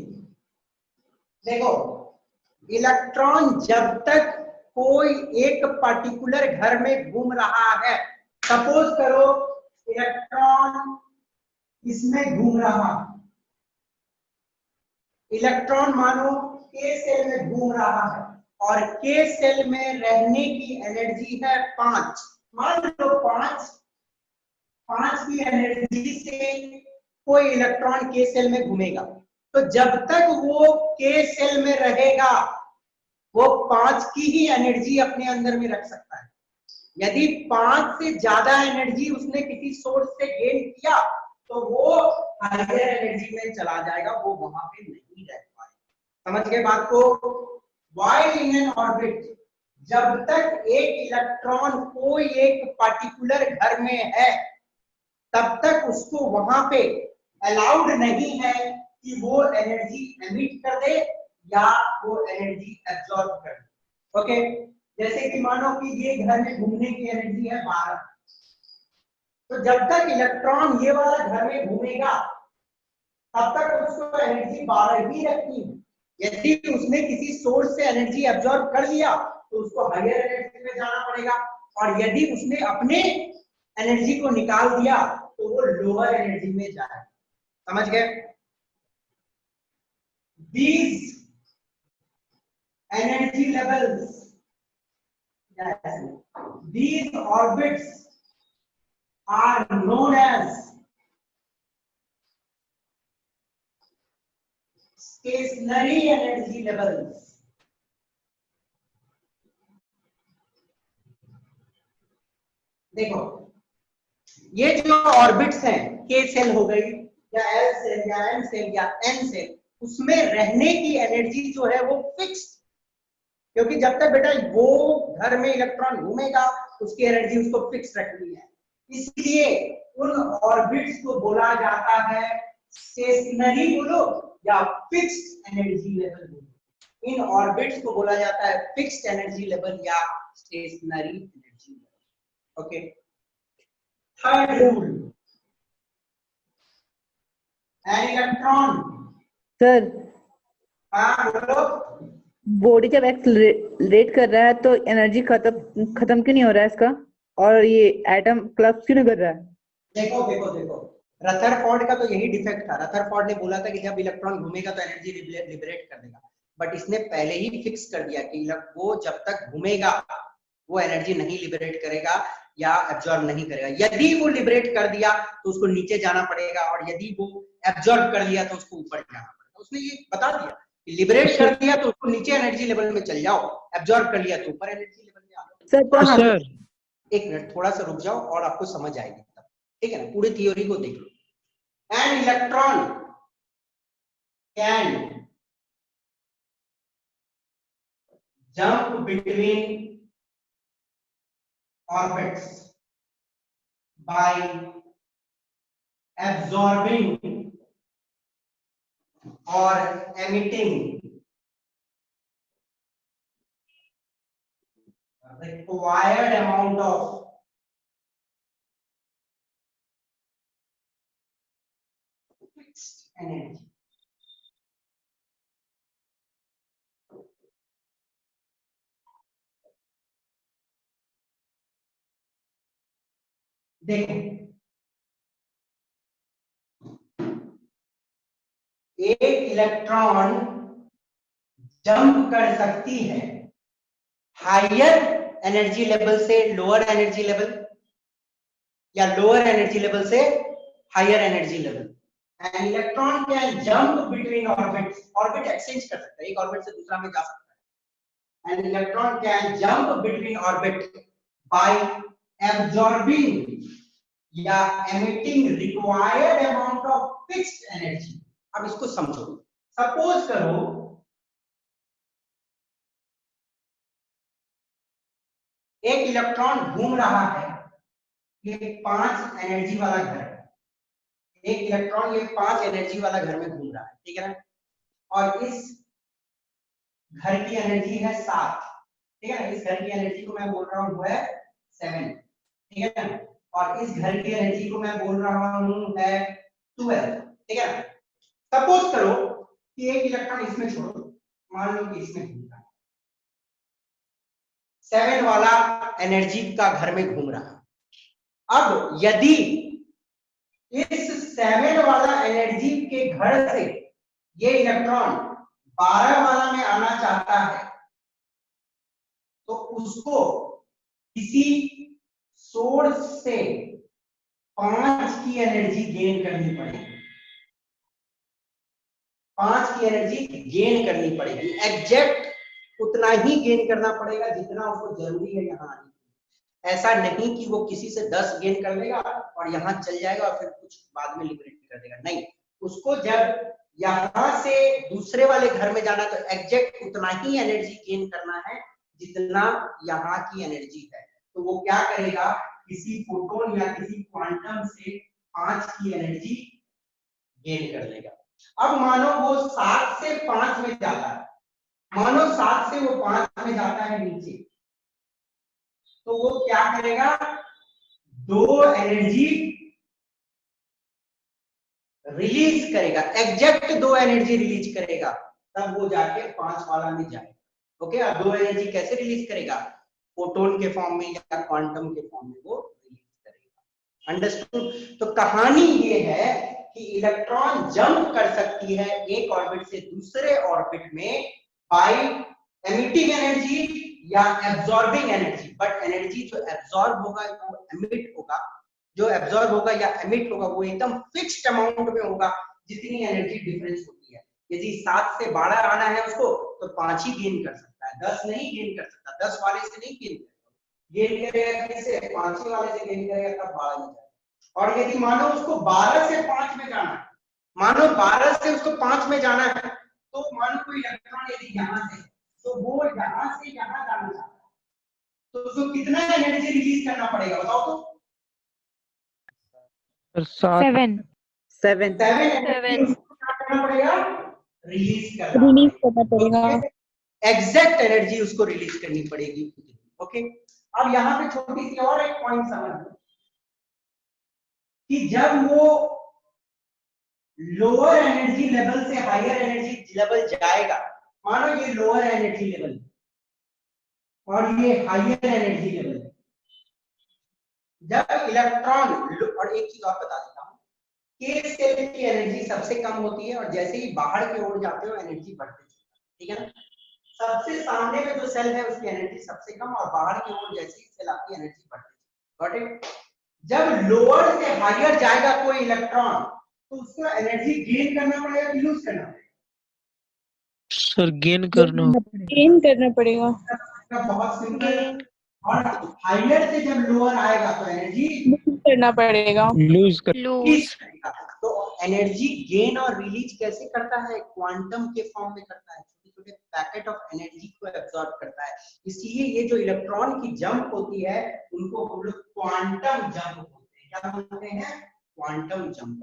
देखो, इलेक्ट्रॉन जब तक कोई एक पर्टिकुलर घर में घूम रहा है, सपोज करो इलेक्ट्रॉन इसमें घूम रहा, इलेक्ट्रॉन मानो के सेल में घूम रहा है और के सेल में रहने की एनर्जी है 5। मान लो 5 की एनर्जी से कोई इलेक्ट्रॉन के सेल में घूमेगा, तो जब तक वो के सेल में रहेगा वो 5 की ही एनर्जी अपने अंदर में रख सकता है। यदि 5 से ज्यादा एनर्जी उसने किसी सोर्स से गेन किया तो वो हायर एनर्जी में चला जाएगा, वो वहां पे नहीं रह पाएगा। समझ गए बात को? व्हाइल इन एन ऑर्बिट, जब तक एक इलेक्ट्रॉन कोई एक पर्टिकुलर घर में है तब तक उसको वहां पे अलाउड नहीं है कि वो एनर्जी एमिट कर दे या वो एनर्जी एब्जॉर्ब कर दे। ओके, जैसे कि मानो कि ये घर में घूमने की एनर्जी है 12, तो जब तक इलेक्ट्रॉन ये वाला घर में घूमेगा तब तक उसको एनर्जी 12 ही रखनी है। यदि उसने किसी सोर्स से एनर्जी एब्जॉर्ब कर लिया तो उसको हायर एनर्जी में जाना पड़ेगा, और यदि उसने अपने एनर्जी को निकाल दिया तो वो लोअर एनर्जी में जाएगा। समझ गए? These energy levels, yes, these orbits are known as stationary energy levels. देखो ये जो ऑर्बिट्स हैं, के सेल हो गई या एल सेल या एम सेल या एन सेल, उसमें रहने की एनर्जी जो है वो फिक्स, क्योंकि जब तक बेटा वो घर में इलेक्ट्रॉन घूमेगा उसकी एनर्जी उसको फिक्स रखनी है। इसलिए उन ऑर्बिट्स को बोला जाता है स्टेशनरी बोलो या फिक्स्ड एनर्जी लेवल बोलो। इन ऑर्बिट्स को बोला जाता है फिक्स्ड एनर्जी लेवल या stationary energy level. Okay, third rule, an electron, sir हाँ बोलो, बॉडी जब एक्सलरेट कर रहा है तो एनर्जी खत्म क्यों नहीं हो रहा है इसका, और ये एटम क्लब्स क्यों नहीं कर रहा है? देखो देखो देखो, रदरफोर्ड का तो यही डिफेक्ट था। रदरफोर्ड ने बोला था कि जब इलेक्ट्रॉन घूमेगा तो एनर्जी लिबरेट कर देगा, बट इसने पहले ही फिक्स कर दिया कि वो जब तक घूमेगा वो एनर्जी नहीं लिबरेट करेगा या एब्जॉर्ब नहीं करेगा। यदि वो लिबरेट कर दिया तो उसको नीचे जाना पड़ेगा, और यदि वो एब्जॉर्ब कर लिया तो उसको ऊपर जाना पड़ेगा। उसने ये बता दिया कि लिबरेट कर दिया तो उसको नीचे एनर्जी लेवल में चल जाओ, एब्जॉर्ब कर लिया तो ऊपर एनर्जी लेवल में आ जाओ। सर तो हम सर एक मिनट थोड़ा सा रुक जाओ और आपको समझ आएगी तब, ठीक है ना? पूरी थ्योरी को देख लो। An electron can jump between orbits by absorbing or emitting required amount of fixed energy. देखो एक इलेक्ट्रॉन जंप कर सकती है हायर एनर्जी लेवल से लोअर एनर्जी लेवल, या लोअर एनर्जी लेवल से higher energy level. An electron can jump between orbits, orbit exchange कर सकता है, एक ऑर्बिट से दूसरा में जा सकता है। An electron can jump between orbit by absorbing या emitting required amount of fixed energy. अब इसको समझो, सपोज करो एक इलेक्ट्रॉन घूम रहा है, ये 5 एनर्जी वाला घर है, एक इलेक्ट्रॉन ये 5 एनर्जी वाला घर में घूम रहा है, ठीक है ना? और इस घर की एनर्जी है 7, ठीक है ना? इस घर की एनर्जी को मैं बोल रहा हूँ है 7, ठीक है ना? और इस घर की एनर्जी को मैं बोल रहा हूँ है 12, ठीक है ना? सपोज करो कि एक इलेक्ट्रॉन इसमें छोड़ो, मान लो कि इसमें घूम रहा है, 7 वाला एनर्जी का घर में घूम रहा है। अब यदि इस 7 वाला एनर्जी के घर से ये इलेक्ट्रॉन 12 वाला में आना चाहता है तो उसको किसी सोर्स से 5 की एनर्जी गेन करनी पड़ेगी, 5 की एनर्जी गेन करनी पड़ेगी, एग्जैक्ट उतना ही गेन करना पड़ेगा जितना उसको जरूरी है यहाँ आने के। ऐसा नहीं कि वो किसी से 10 गेन कर लेगा और यहाँ चल जाएगा और फिर कुछ बाद में लिबरेट कर देगा, नहीं, उसको जब यहाँ से दूसरे वाले घर में जाना तो एग्जैक्ट उतना ही एनर्जी गेन करना है जितना यहाँ की एनर्जी है। तो वो क्या करेगा, किसी फोटोन या किसी क्वांटम से 5 की एनर्जी गेन कर लेगा। अब मानो वो 7 से 5 में जाता है, मानो 7 से वो 5 में जाता है नीचे, तो वो क्या करेगा, 2 एनर्जी रिलीज करेगा, एग्जैक्ट 2 एनर्जी रिलीज करेगा, तब वो जाके 5 वाला में जाएगा। ओके, अब 2 एनर्जी कैसे रिलीज करेगा, फोटोन के फॉर्म में या क्वांटम के फॉर्म में वो रिलीज करेगा। अंडरस्टूड? तो कहानी ये है कि इलेक्ट्रॉन जंप कर सकती है एक ऑर्बिट से दूसरे ऑर्बिट में बाय एमिटिंग एनर्जी या एब्जॉर्बिंग एनर्जी, बट एनर्जी जो एब्जॉर्ब होगा वो एमिट होगा, जो एब्जॉर्ब होगा या एमिट होगा वो एकदम फिक्स्ड अमाउंट में होगा जितनी एनर्जी डिफरेंस होती है। यदि 7 से 12 आना है उसको तो 5 ही गेन कर सकता है, 10 नहीं गेन कर सकता, 10 वाले से नहीं गेन करेगा, गेन करेगा कैसे, 5 वाले से गेन करेगा तब 12 में जाएगा। और यदि मानो उसको 12 से 5 में जाना है, मानो 12 से उसको 5 में जाना है, तो मानो कोई इलेक्ट्रॉन यदि यहाँ से, तो वो यहाँ से यहाँ जाना चाहता है, तो उसको कितना एनर्जी रिलीज करना पड़ेगा बताओ तो? 7 7 करना पड़ेगा, रिलीज करना पड़ेगा। एग्जैक्ट एनर्जी उसको रिलीज करनी पड़ेगी। ओके, अब यहाँ पे छोटी सी और एक पॉइंट समझ लो कि जब वो लोअर एनर्जी लेवल से हायर एनर्जी लेवल जाएगा, मानो ये लोअर एनर्जी लेवल और ये हायर एनर्जी लेवल, जब इलेक्ट्रॉन, और एक चीज और बता देता हूं, के सेल की एनर्जी सबसे कम होती है और जैसे ही बाहर की ओर जाते हो एनर्जी बढ़ती है, ठीक है ना? सबसे सामने में जो सेल है उसकी एनर्जी सबसे कम और बाहर की ओर जैसे ही सेल आपकी एनर्जी बढ़ती है। Got it? जब लोअर से हायर जाएगा कोई इलेक्ट्रॉन तो उसको एनर्जी गेन करना पड़ेगा कि लूज करना पड़ेगा? सर गेन करना पड़ेगा। बहुत सिंपल। और हायर से जब लोअर आएगा तो एनर्जी करना पड़ेगा। लूज करेगा। तो एनर्जी गेन और रिलीज कैसे करता है? क्वांटम के फॉर्म में करता है, छोटे छोटे पैकेट ऑफ एनर्जी को एब्जॉर्ब करता है। इसलिए ये जो इलेक्ट्रॉन की जंप होती है उनको हम लोग क्वांटम जंप बोलते हैं। क्या बोलते हैं? Quantum jump.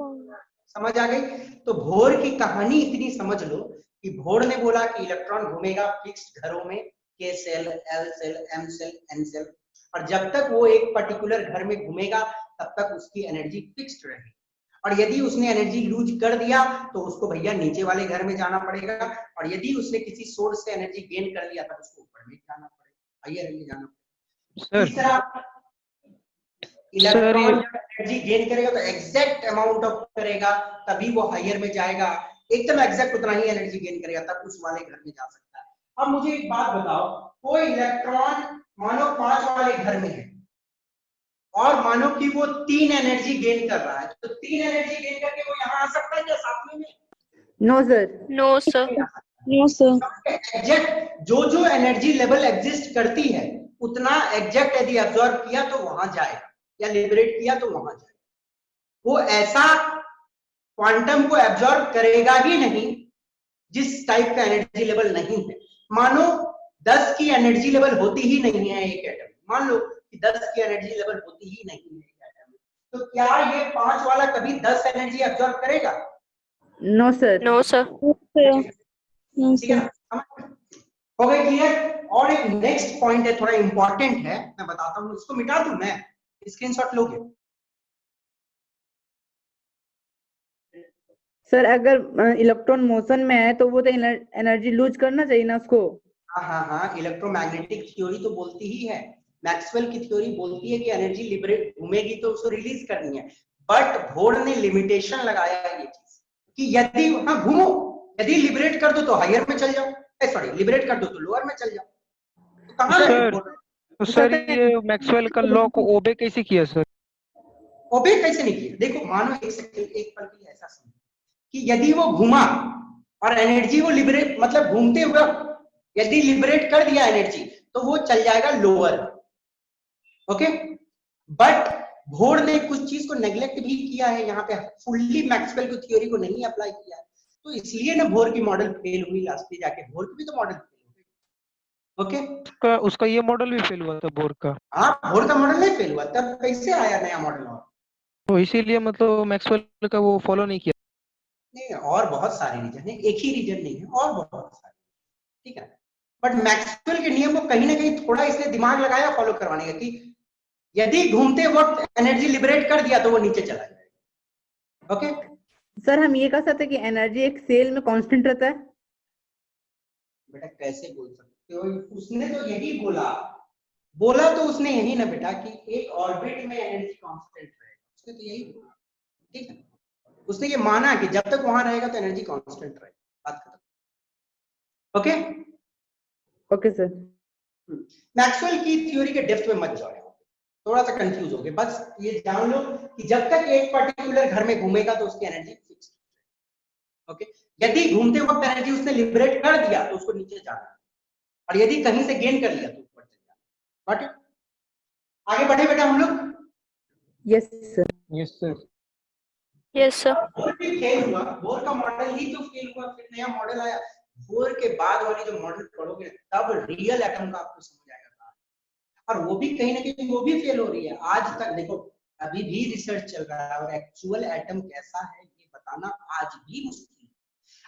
समझ आ गई? तो बोर की कहानी इतनी समझ लो कि बोर ने बोला कि इलेक्ट्रॉन घूमेगा फिक्स्ड घरों में, K shell, L shell, M shell, N shell, और जब तक वो एक पर्टिकुलर घर में घूमेगा तब तक उसकी एनर्जी फिक्स्ड रहेगी। और यदि उसने एनर्जी लूज कर दिया तो उसको भैया नीचे वाले घर में जाना पड़ेगा, और यदि उसने किसी सोर्स से एनर्जी गेन कर लिया तब उसको ऊपर में जाना पड़ेगा, हायर में जाना पड़ेगा। तीसरा, इलेक्ट्रॉन एनर्जी गेन करेगा तो एग्जैक्ट अमाउंट ऑफ करेगा तभी वो हायर में जाएगा, एकदम एग्जैक्ट उतना ही एनर्जी गेन करेगा तब उस वाले घर में जा सकता है। अब मुझे एक बात बताओ, कोई इलेक्ट्रॉन मानो 5 वाले घर में है और मानो कि वो 3 एनर्जी गेन कर रहा है, तो 3 एनर्जी गेन करके वो यहाँ आ सकता है क्या साथ में? No sir. No sir. No sir. Exact जो जो एनर्जी लेवल एग्जिस्ट करती है उतना एग्जैक्ट यदि एब्जॉर्ब किया तो वहां जाएगा, या लिबरेट किया तो वहां जाएगा। वो ऐसा क्वांटम को एब्जॉर्ब करेगा ही नहीं जिस टाइप का एनर्जी लेवल नहीं है। मानो 10 की एनर्जी लेवल होती ही नहीं है एक एटम, मान लो कि 10 की एनर्जी लेवल होती ही नहीं है एक एटम में, तो क्या ये 5 वाला कभी 10 एनर्जी एब्जॉर्ब करेगा? No sir. No sir. ठीक है, हो गई क्लियर? और एक नेक्स्ट पॉइंट है, थोड़ा इंपॉर्टेंट है, मैं बताता हूँ। इसको मिटा दूं मैं, स्क्रीनशॉट लोगे? सर अगर इलेक्ट्रॉन मोशन में है तो वो तो एनर्जी लूज करना चाहिए ना उसको। हाँ, इलेक्ट्रोमैग्नेटिक थ्योरी तो बोलती ही है, मैक्सवेल की थ्योरी बोलती है कि एनर्जी लिबरेट घूमेगी तो उसको रिलीज करनी है, बट बोर ने लिमिटेशन लगाया ये चीज कि यदि, हाँ घूमो, यदि लिबरेट कर दो तो हायर में चल जाओ, सॉरी लिबरेट कर दो तो लोअर में चल जाओ। तो कहाँ सर, तो सर ये मैक्सवेल का लॉ को ओबे कैसे किया सर? ओबे कैसे नहीं किया? देखो मानो एक सेकंड, एक पल के लिए ऐसा समझो कि यदि वो घुमा और एनर्जी वो लिबरेट मतलब घूमते हुए यदि लिबरेट कर दिया एनर्जी तो वो चल जाएगा लोअर। ओके, बट बोर ने कुछ चीज को नेग्लेक्ट भी किया है यहाँ पे, फुल्ली मैक्सवेल की थ्योरी को नहीं अप्लाई किया है, तो इसलिए ना बोर की मॉडल फेल हुई लास्ट में जाके। बोर की भी तो मॉडल फेल हो गई। ओके, उसका ये मॉडल भी फेल हुआ था बोर का। हाँ, बोर का मॉडल नहीं फेल हुआ, तब कैसे आया नया मॉडल? और तो इसीलिए मतलब मैक्सवेल का वो फॉलो नहीं किया। नहीं, और बहुत सारे रीजन है, एक ही रीजन नहीं है, और बहुत सारे, ठीक है। बट मैक्सवेल के नियम को कहीं ना कहीं थोड़ा इसने दिमाग लगाया फॉलो करवाने का कि यदि घूमते वक्त एनर्जी लिबरेट कर दिया तो वो नीचे चला जाएगा। ओके सर, हम ये कह सकते हैं कि एनर्जी एक सेल में कांस्टेंट रहता है? बेटा कैसे बोल सकते हो, उसने तो यही बोला तो उसने यही ना बेटा कि एक ऑर्बिट में एनर्जी कांस्टेंट रहेगा, उसने तो यही बोला, ठीक है। उसने ये माना कि जब तक वहां रहेगा तो एनर्जी कांस्टेंट रहेगा, बात खत्म। Okay okay sir. मैक्सवेल की थ्योरी के डेप्थ में मत जाओ, थोड़ा सा कंफ्यूज हो गए, बस ये जान लो कि जब तक एक पर्टिकुलर घर में घूमेगा तो उसकी एनर्जी फिक्स। ओके, यदि घूमते वक्त एनर्जी उसने लिबरेट कर दिया तो उसको नीचे जाना है, और यदि कहीं से गेन कर लिया तो ऊपर चल जाना। बट आगे बढ़े बेटा हम लोग। Yes sir. Yes sir. Yes sir. Bore भी फेल हुआ, बोर का मॉडल ही तो फेल हुआ, फिर नया मॉडल आया। बोर के बाद वाली जो मॉडल पढ़ोगे तब रियल एटम का आपको समझ आएगा, और वो भी कहीं ना कहीं वो भी फेल हो रही है आज तक। देखो अभी भी रिसर्च चल रहा है और एक्चुअल एटम कैसा है ये बताना आज भी मुश्किल है।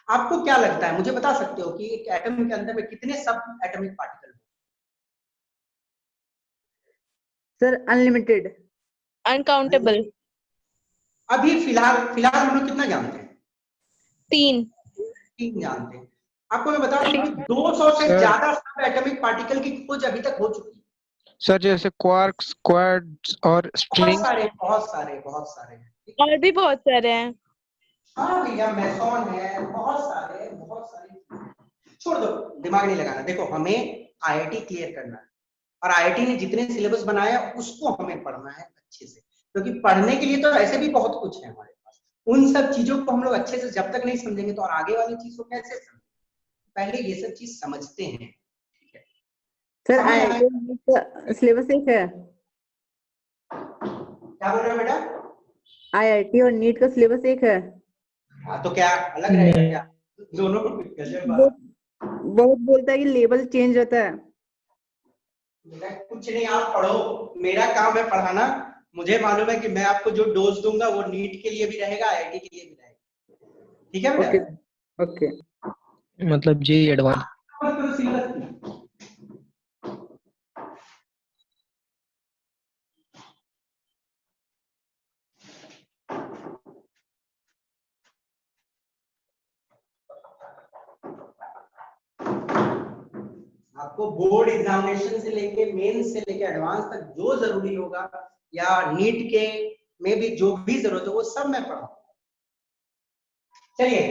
आपको क्या लगता है, मुझे बता सकते हो कि एक एटम के अंदर में कितने सब atomic particle? Sir unlimited. Uncountable. अभी फिलहाल हम लोग कितना जानते हैं? 3 जानते हैं। आपको मैं बता दूं कि 200 से ज्यादा सब एटॉमिक पार्टिकल की खोज अभी तक हो चुकी है सर, जैसे क्वार्क्स, क्वाड्स और स्ट्रिंग्स। बहुत सारे और भी बहुत सारे हैं। हाँ भैया, मेसॉन है, बहुत सारे छोड़ दो, दिमाग नहीं लगाना। देखो हमें आईआईटी क्लियर करना है, और आईआईटी ने जितने सिलेबस बनाया उसको हमें पढ़ना है अच्छे से, क्योंकि पढ़ने के लिए तो ऐसे भी बहुत कुछ है हमारे पास। उन सब चीजों को हम लोग अच्छे से जब तक नहीं समझेंगे तो और आगे वाली चीज को कैसे समझेंगे? पहले ये सब चीज समझते हैं, ठीक है। सर आईआईटी का सिलेबस एक है? क्या बोल रहे हो बेटा? आईआईटी और नीट का सिलेबस एक है? हाँ, तो क्या अलग रहेगा क्या? दोनों बहुत बोलता है कि लेवल चेंज रहता है। बेटा कुछ नहीं, आप पढ़ो, मेरा काम है पढ़ाना। मुझे मालूम है कि मैं आपको जो डोज दूंगा वो नीट के लिए भी रहेगा, आईआईटी के लिए भी रहेगा, ठीक है बेटा? ओके। मतलब जी एडवांस। आपको बोर्ड एग्जामिनेशन से लेके मेंस से लेके एडवांस तक जो जरूरी होगा, या नीट के में भी जो भी जरूरत है वो सब मैं पढ़ाऊंगा। चलिए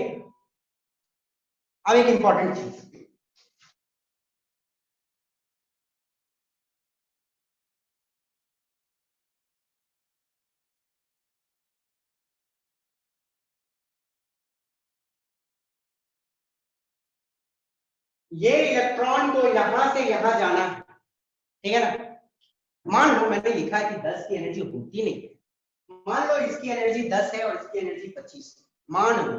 अब एक इंपॉर्टेंट चीज, ये इलेक्ट्रॉन को यहां से यहां जाना है, ठीक है ना? मान लो मैंने लिखा है कि 10 की एनर्जी होती नहीं है, मान लो इसकी एनर्जी 10 है और इसकी एनर्जी 25 है, मान लो।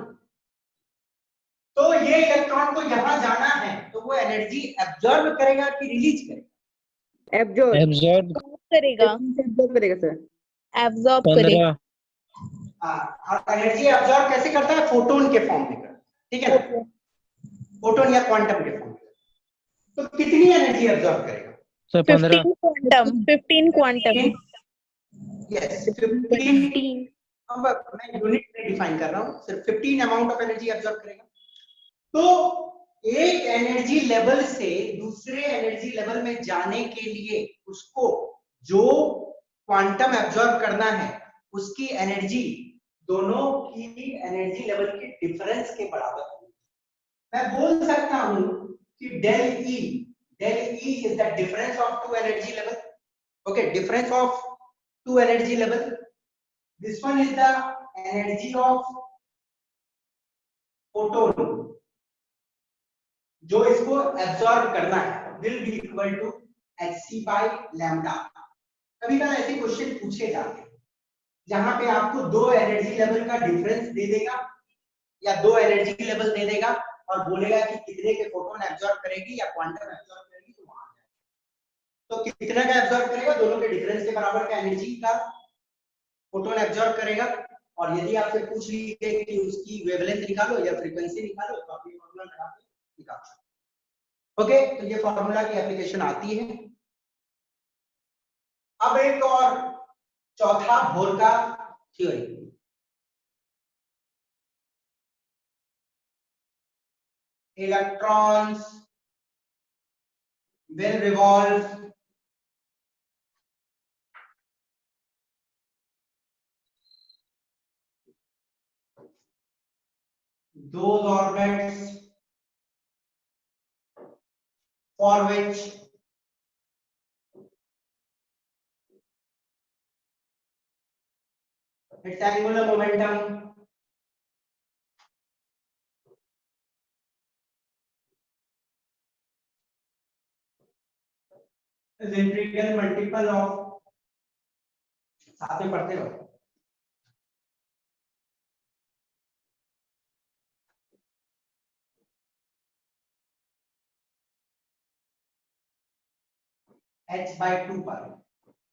तो ये इलेक्ट्रॉन को यहां जाना है तो वो एनर्जी एब्जॉर्ब करेगा कि रिलीज करेगा? एब्जॉर्ब करेगा। एब्जॉर्ब करेगा सर। एब्जॉर्ब 15। करेगा। और एनर्जी एब्जॉर्ब कैसे करता है? फोटोन के फॉर्म में करता है, ठीक है ना? फोटोन या क्वांटम के फॉर्म में। तो कितनी एनर्जी एब्जॉर्ब करेगा? सर 15। 15 क्वांटम। यस 15। अब मैं यूनिट में डिफाइन कर रहा हूं, सिर्फ 15 अमाउंट ऑफ एनर्जी एब्जॉर्ब करेगा। तो एक एनर्जी लेवल से दूसरे एनर्जी लेवल में जाने के लिए उसको जो क्वांटम एब्जॉर्ब करना है उसकी एनर्जी दोनों की एनर्जी लेवल के डिफरेंस के बराबर होगी। मैं बोल सकता हूं कि del E is the difference of two energy level. Okay, difference of two energy level. This one is the energy of photon जो इसको एब्सॉर्ब करना है, will be equal to hc by lambda. कभी कभी ऐसे क्वेश्चन पूछे जाते हैं जहां पे आपको दो एनर्जी लेवल का डिफरेंस दे देगा या दो एनर्जी लेवल दे देगा और बोलेगा कि कितने के फोटोन एब्सॉर्ब करेगी या क्वांटम एब्सॉर्ब करेगी, तो वहां जाएगा. तो कितने का एब्सॉर्ब करेगा, दोनों के डिफरेंस के बराबर का एनर्जी का फोटोन एब्सॉर्ब करेगा. और यदि आपसे पूछ लीजिए कि उसकी वेवलेंथ निकालो या फ्रीक्वेंसी निकालो, तो आप ये फॉर्मूला लगा के निकाल सकते हैं. ओके, तो ये फॉर्मूला की एप्लीकेशन आती है. अब एक और चौथा बोर का theory. Electrons will revolve those orbits for which its angular momentum is integral multiple of, साथ में पढ़ते रहो, h by 2 pi.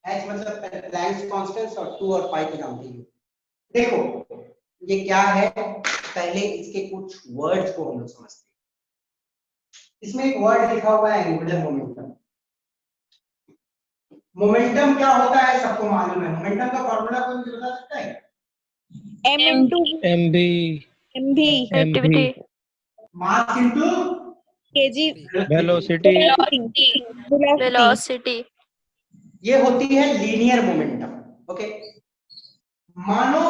h मतलब प्लैंक्स कांस्टेंट और 2 और पाई को जानते हो. देखो ये क्या है, पहले इसके कुछ वर्ड्स को हम लोग समझते हैं. इसमें एक वर्ड लिखा हुआ है एंगुलर मोमेंटम. मोमेंटम क्या होता है सबको मालूम है. मोमेंटम का फॉर्मूला कोई मुझे बता सकता है? m into MB mv activity mass into kg velocity velocity. ये होती है लीनियर मोमेंटम. ओके, मानो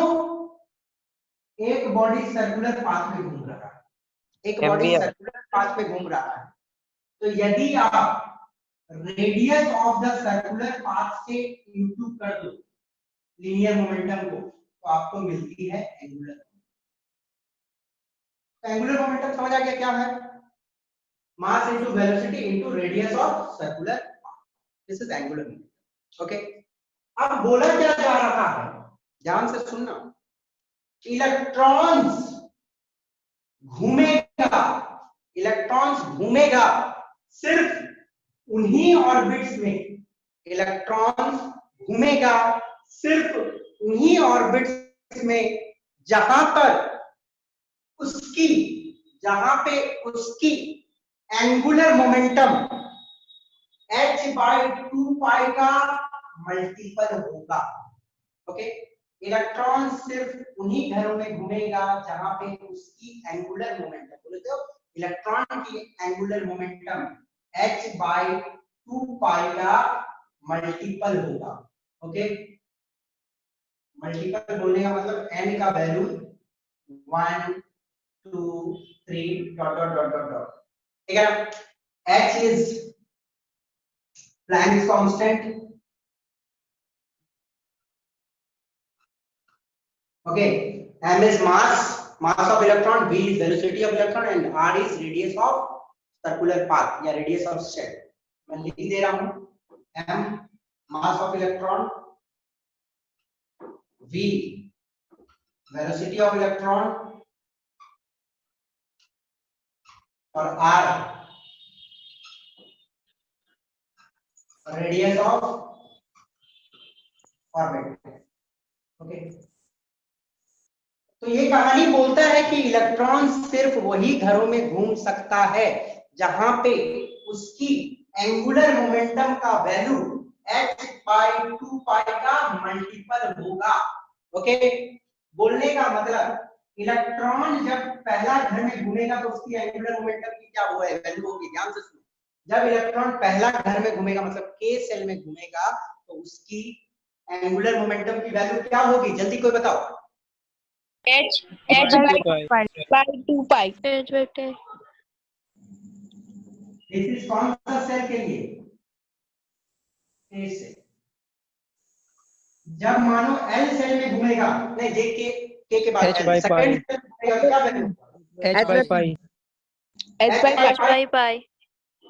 एक बॉडी सर्कुलर पाथ में घूम रहा है, एक बॉडी सर्कुलर पाथ में घूम रहा है, तो यदि आप radius of the circular path से इनटू कर दो लीनियर मोमेंटम को, तो आपको मिलती है एंगुलर. एंगुलर मोमेंटम समझ आ गया क्या है? Mass into velocity into radius of circular path. This is angular momentum. Okay, अब बोला क्या जा रहा है, ध्यान से सुनना. इलेक्ट्रॉन्स घूमेगा, इलेक्ट्रॉन्स घूमेगा सिर्फ उन्हीं ऑर्बिट्स में, इलेक्ट्रॉन्स घूमेगा सिर्फ उन्हीं ऑर्बिट्स में जहां पे उसकी एंगुलर मोमेंटम h बाय 2 पाई का मल्टीपल होगा. ओके, इलेक्ट्रॉन सिर्फ उन्हीं घरों में घूमेगा जहां पे उसकी एंगुलर मोमेंटम, बोलते हो इलेक्ट्रॉन की एंगुलर मोमेंटम h बाय 2 पाई का मल्टीपल होगा. ओके, मल्टीपल बोलने का मतलब n का value 1 2 3 dot dot dot dot dot. ठीक है ना? h is Planck's constant. Okay, m is mass of electron, v is velocity of electron, and r is radius of circular path या radius of shed. मैं लिख दे रहा हूं, m mass of electron, v velocity of electron और r radius of orbit. Okay, तो ये कहानी बोलता है कि इलेक्ट्रॉन सिर्फ वही घरों में घूम सकता है जहां पे उसकी एंगुलर मोमेंटम का वैल्यू h बाय 2 पाई का मल्टीपल होगा. ओके, बोलने का मतलब इलेक्ट्रॉन जब पहला घर में घूमेगा तो उसकी एंगुलर मोमेंटम की क्या हुआ है, वैल्यू होगी. ध्यान से सुनो, जब इलेक्ट्रॉन पहला घर में घूमेगा मतलब k सेल में घूमेगा तो उसकी एंगुलर मोमेंटम की वैल्यू क्या होगी, जल्दी कोई बताओ. h by 2 pi. This is कौन सा सेल के लिए? ए सेल। जब मानो एल सेल में घूमेगा, नहीं जे के बाद H L by second pi. Shell में क्या value? H by pi. H by H by pi.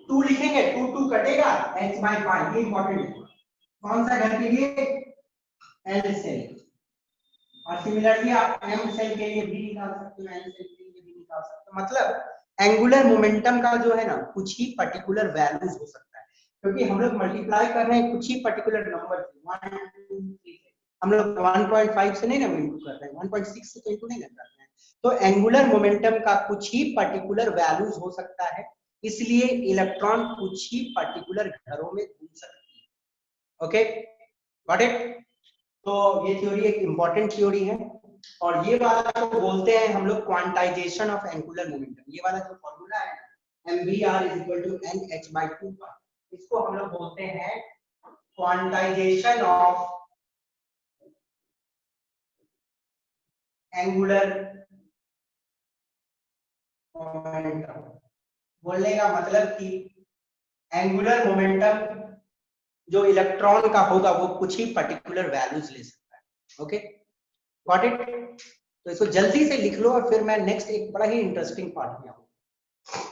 2 लिखेंगे, 2 कटेगा, h by pi, ये इंपॉर्टेंट है। कौन सा घर के लिए? L shell. और सिमिलरली आप एम सेल के लिए भी निकाल सकते हो, एन सेल के लिए भी निकाल सकते हो। मतलब एंगुलर मोमेंटम का जो है ना कुछ ही पर्टिकुलर वैल्यूज हो सकता है, क्योंकि हम लोग मल्टीप्लाई कर रहे हैं कुछ ही पर्टिकुलर नंबर से, 1 2 3 से। हम लोग 1.5 से नहीं ना इंटू कर रहे हैं, 1.6 से तो इंटू नहीं कर रहे हैं। तो एंगुलर मोमेंटम का कुछ ही पर्टिकुलर वैल्यूज हो सकता है, इसलिए इलेक्ट्रॉन कुछ ही पर्टिकुलर घरों में घूम सकती है। Okay, got it? तो ये थ्योरी एक इंपॉर्टेंट थ्योरी है, और ये वाला जो बोलते हैं हम लोग क्वांटाइजेशन ऑफ एंगुलर मोमेंटम, ये वाला जो फॉर्मूला है mvr = nh/2, इसको हम लोग बोलते हैं क्वांटाइजेशन ऑफ एंगुलर मोमेंटम। बोलने का मतलब कि एंगुलर मोमेंटम जो इलेक्ट्रॉन का होगा वो कुछ ही पर्टिकुलर वैल्यूज ले सकता है। Okay, got it? तो इसको जल्दी से लिख लो और फिर मैं नेक्स्ट एक बड़ा ही इंटरेस्टिंग पार्ट में आऊंगा।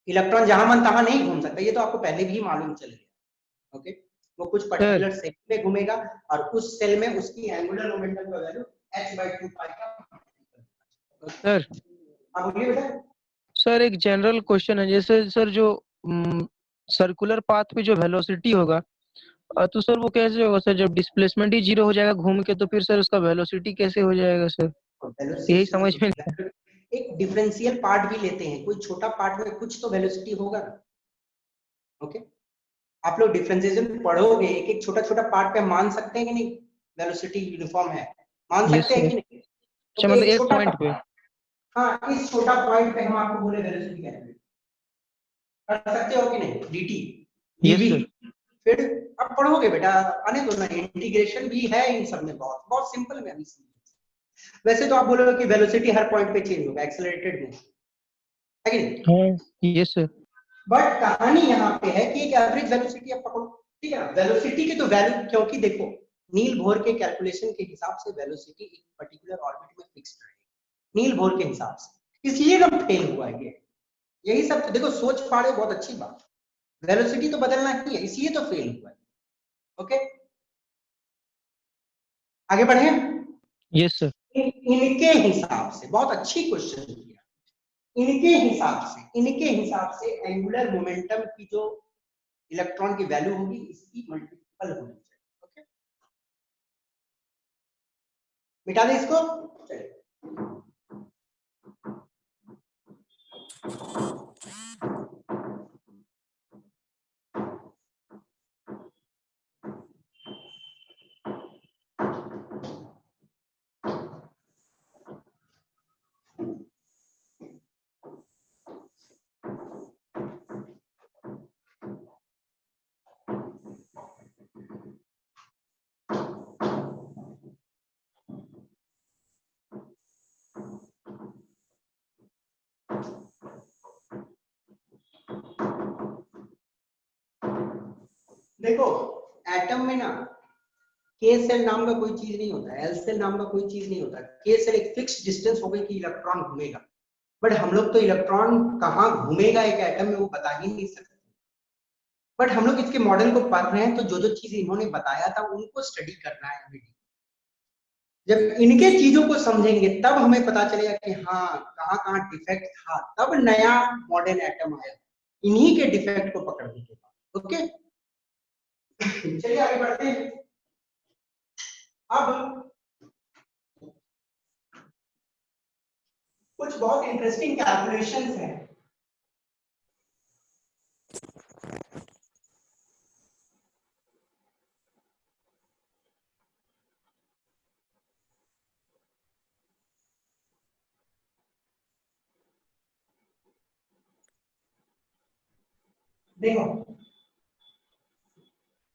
इलेक्ट्रॉन जहां मन तहां नहीं घूम सकता, ये तो आपको पहले भी मालूम चल गया। ओके, वो कुछ पर्टिकुलर सेल में घूमेगा और उस सेल में उसकी एंगुलर मोमेंटम का वैल्यू h/2 पाई का। सर अब बोलिए बेटा। सर एक जनरल क्वेश्चन है, जैसे सर जो सर्कुलर पाथ पे जो वेलोसिटी होगा, तो सर वो कैसे होगा सर? जब डिस्प्लेसमेंट ही 0 हो जाएगा घूम के, तो फिर सर उसका वेलोसिटी कैसे हो जाएगा सर? यही समझ में एक डिफरेंशियल पार्ट भी लेते हैं, कोई छोटा पार्ट में कुछ तो वेलोसिटी होगा ना। ओके, आप लोग डिफरेंशिएशन पढ़ोगे, एक एक छोटा छोटा पार्ट पे मान सकते हैं कि नहीं वेलोसिटी यूनिफॉर्म है, मान यस सकते हैं सर। कि नहीं? अच्छा, तो मतलब एक एक छोटा पॉइंट पे। हाँ, इस छोटा पॉइंट पे हम आपको बोले वेलोसिटी कैलकुलेट कर सकते हो कि नहीं? dt yes dv। सर। फिर अब पढ़ोगे बेटा, आने दो ना, इंटीग्रेशन भी है इन सब में, बहुत बहुत सिंपल में। वैसे तो आप बोलोगे कि वेलोसिटी हर पॉइंट पे चेंज होगा, एक्सेलरेटेड मोशन है कि नहीं? हाँ यस सर। बट कहानी यहाँ पे है कि एक एवरेज वेलोसिटी आप पकड़ो, ठीक है ना? वेलोसिटी की तो वैल्यू, क्योंकि देखो नील बोर के कैलकुलेशन के हिसाब से वेलोसिटी एक पर्टिकुलर ऑर्बिट में फिक्स्ड रहेगी, नील बोर के हिसाब से, इसलिए ना फेल हुआ है ये। यही सब तो देखो, सोच पाड़े बहुत अच्छी बात, वेलोसिटी तो बदलना ही है, इसलिए तो फेल हुआ है। ओके, आगे बढ़े। Yes sir. इनके हिसाब से, बहुत अच्छी क्वेश्चन किया, इनके हिसाब से एंगुलर मोमेंटम की जो इलेक्ट्रॉन की वैल्यू होगी इसकी मल्टीपल होनी चाहिए। ओके, मिटा दे इसको। चलिए, देखो एटम में ना के सेल नाम का कोई चीज नहीं होता, एल सेल नाम का कोई चीज नहीं होता। के सेल एक फिक्स डिस्टेंस हो गई कि इलेक्ट्रॉन घूमेगा, बट हम लोग तो इलेक्ट्रॉन कहाँ घूमेगा एक एटम में वो बता ही नहीं सकते। बट हम लोग इसके मॉडल को पढ़ रहे हैं, तो जो जो चीज इन्होंने बताया था उनको स्टडी करना है हमें। जब इनके चीजों को समझेंगे तब हमें पता चलेगा कि हाँ कहाँ कहाँ डिफेक्ट था, तब नया मॉडर्न एटम आया, इन्हीं के डिफेक्ट को पकड़ने के बाद। ओके, चलिए आगे बढ़ते हैं। अब कुछ बहुत इंटरेस्टिंग कैलकुलेशंस हैं। देखो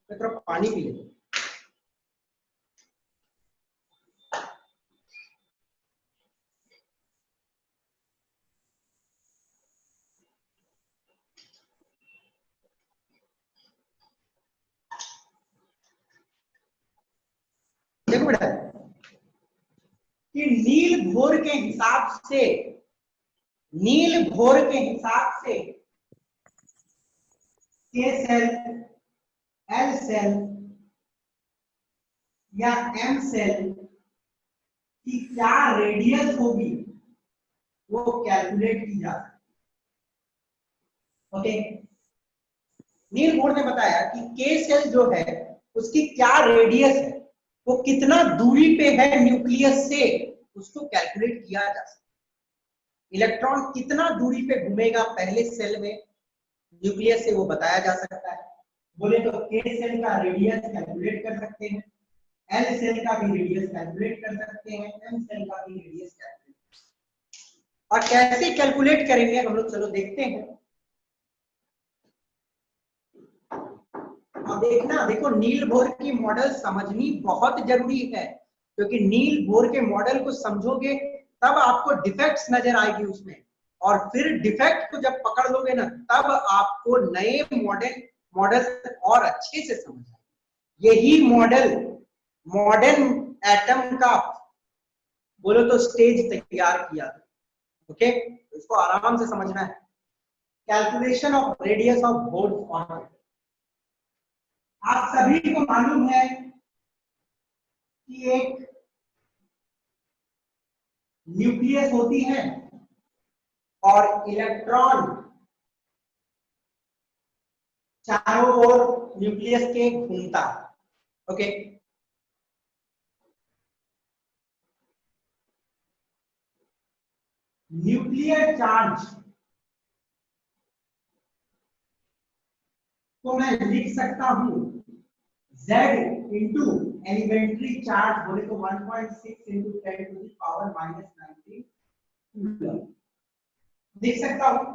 मैं थोड़ा पानी पी लेता हूं। नहीं पढ़ा है कि नील भोर के हिसाब से, नील भोर के हिसाब से के सेल, एल सेल या एम सेल की क्या रेडियस होगी वो कैलकुलेट की जा सकती है। ओके, नील बोर्ड ने बताया कि के सेल जो है उसकी क्या रेडियस है, वो कितना दूरी पे है न्यूक्लियस से, उसको कैलकुलेट किया जा सकता है। इलेक्ट्रॉन कितना दूरी पे घूमेगा पहले सेल में न्यूक्लियस से, वो बताया जा सकता है। बोले तो के सेल का रेडियस कैलकुलेट कर सकते हैं, एल सेल का भी रेडियस कैलकुलेट कर सकते हैं, एम सेल का भी रेडियस कैलकुलेट। और कैसे कैलकुलेट करेंगे हम लोग, चलो देखते हैं। अब देखना, देखो नील बोर की मॉडल समझनी बहुत जरूरी है, क्योंकि नील बोर के मॉडल को समझोगे तब आपको डिफेक्ट्स नजर आएगी उसमें, और फिर डिफेक्ट को जब पकड़ लोगे ना तब आपको नए मॉडल और अच्छे से समझ आएंगे। यही मॉडल मॉडर्न एटम का बोलो तो स्टेज तैयार किया। ओके, इसको आराम से समझना है। Calculation of radius of board orbit. आप सभी को मालूम है कि एक न्यूक्लियस होती है और इलेक्ट्रॉन चारों ओर न्यूक्लियस के घूमता है। ओके, न्यूक्लियर चार्ज को मैं लिख सकता हूं Z इंटू एलिमेंट्री चार्ज, बोले तो 1.6 into 10 to the power -19 coulomb लिख सकता हूं।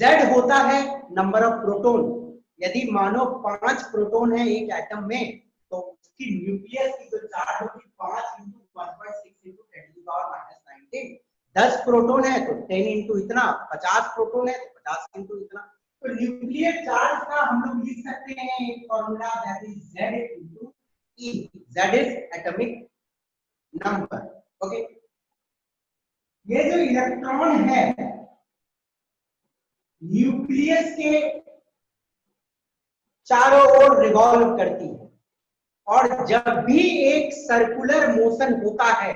Z होता है नंबर ऑफ प्रोटॉन। यदि मानो 5 प्रोटॉन है एक एटम में, तो उसकी न्यूक्लियस की जो चार्ज होगी 5 into 1.6 into 10 to the power -19। 10 proton है तो 10 इंटू इतना, 50 प्रोटॉन है तो 50 इंटू इतना। तो न्यूक्लियर चार्ज का हम लोग लिख सकते हैं एक formula, that is Z into E। Z is atomic number. Okay, ये जो इलेक्ट्रॉन है न्यूक्लियस के चारों ओर रिवॉल्व करती है, और जब भी एक सर्कुलर मोशन होता है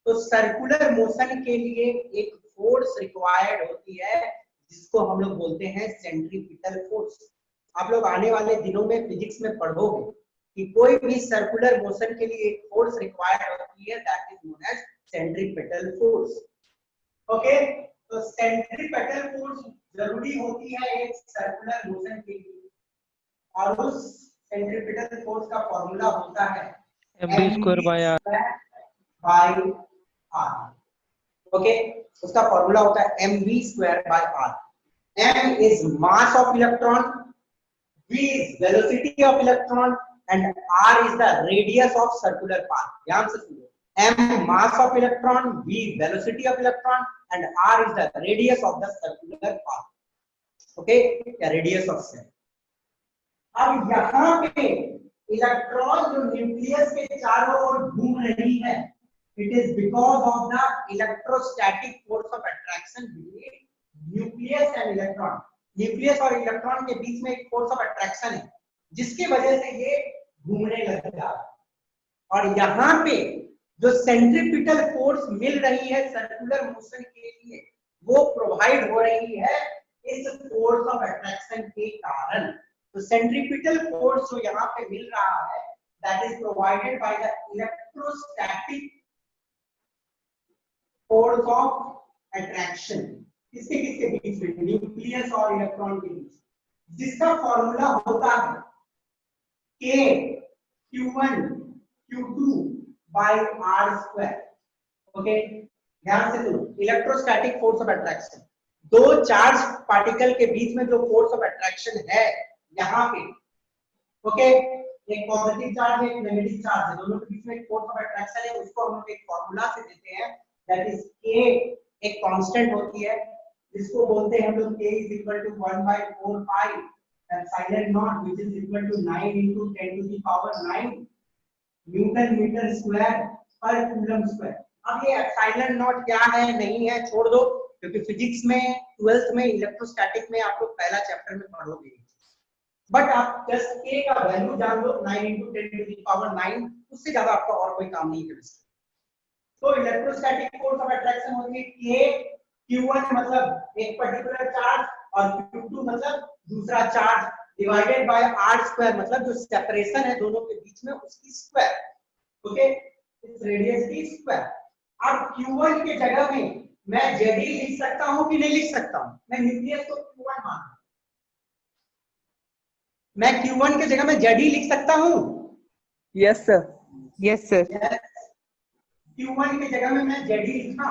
तो सर्कुलर मोशन के लिए एक फोर्स रिक्वायर्ड होती है, जिसको हम लोग बोलते हैं सेंट्रीपिटल फोर्स। आप लोग आने वाले दिनों में फिजिक्स में पढ़ोगे कि कोई भी सर्कुलर मोशन के लिए एक फोर्स रिक्वायर्ड होती है, that is known as centripetal force. Okay, तो सेंट्रीपिटल फोर्स जरूरी होती है एक सर्कुलर मोशन के लिए, और उस सेंट्रीपिटल फोर्स का फॉर्मूला होता है mv² बाय आर। ओके, उसका फॉर्मूला होता है mv²/r। m is mass of electron, v is velocity of electron, and r is the radius of circular path। ध्यान से सुनो, m mass of electron, v velocity of electron, and r is the radius of the circular path। Okay, या radius of cell। अब यहाँ पे electron जो nucleus के चारों ओर घूम रही है, it is because of the electrostatic force of attraction between nucleus and electron। Nucleus और इलेक्ट्रॉन के बीच में एक फोर्स ऑफ अट्रैक्शन है, जिसकी वजह से ये घूमने लग जाता है। और यहाँ पे जो सेंट्रीपिटल फोर्स मिल रही है सर्कुलर मोशन के लिए, वो प्रोवाइड हो रही है इस फोर्स ऑफ अट्रैक्शन के कारण। तो सेंट्रीपिटल फोर्स जो यहाँ पे मिल रहा है, that is provided by the electrostatic force of attraction. किसके किसके बीच में? न्यूक्लियस और इलेक्ट्रॉन के बीच, जिसका फॉर्मूला होता है K Q1 Q2 by R²। Okay, ध्यान से सुनो, इलेक्ट्रोस्टैटिक फोर्स ऑफ अट्रैक्शन, दो चार्ज पार्टिकल के बीच में जो फोर्स ऑफ अट्रैक्शन है यहाँ पे, ओके, एक पॉजिटिव चार्ज है, एक नेगेटिव चार्ज है, दोनों के बीच में एक फोर्स ऑफ अट्रैक्शन है, उसको हम लोग एक फॉर्मूला से देते हैं, दैट इज K एक कांस्टेंट होती है, जिसको बोलते हैं हम लोग K is equal to 1/4 pi epsilon naught, which is equal to 9 into 10 to the power 9 newton metre square पर कूलम स्क्वायर। अब ये एप्सिलॉन नॉट क्या है नहीं है छोड़ दो, क्योंकि फिजिक्स में 12th में इलेक्ट्रोस्टैटिक में आप लोग पहला चैप्टर में पढ़ोगे, बट आप जस्ट k का वैल्यू जान लो 9 × 10⁹ उससे ज्यादा आपका और कोई काम नहीं है। तो इलेक्ट्रोस्टैटिक फोर्स ऑफ अट्रैक्शन होती है k, q1 मतलब एक पर्टिकुलर चार्ज और q2 मतलब दूसरा चार्ज डिवाइडेड बाय r² मतलब जो सेपरेशन है दोनों के बीच में उसकी स्क्वायर, ओके, इस रेडियस की स्क्वायर। अब q1 के जगह में मैं Ze लिख सकता हूं कि नहीं लिख सकता हूं? मैं न्यूक्लियस को q1 मान, मैं q1 के जगह में Ze लिख सकता हूं? Yes sir, yes sir. q1 के जगह में मैं Ze लिखा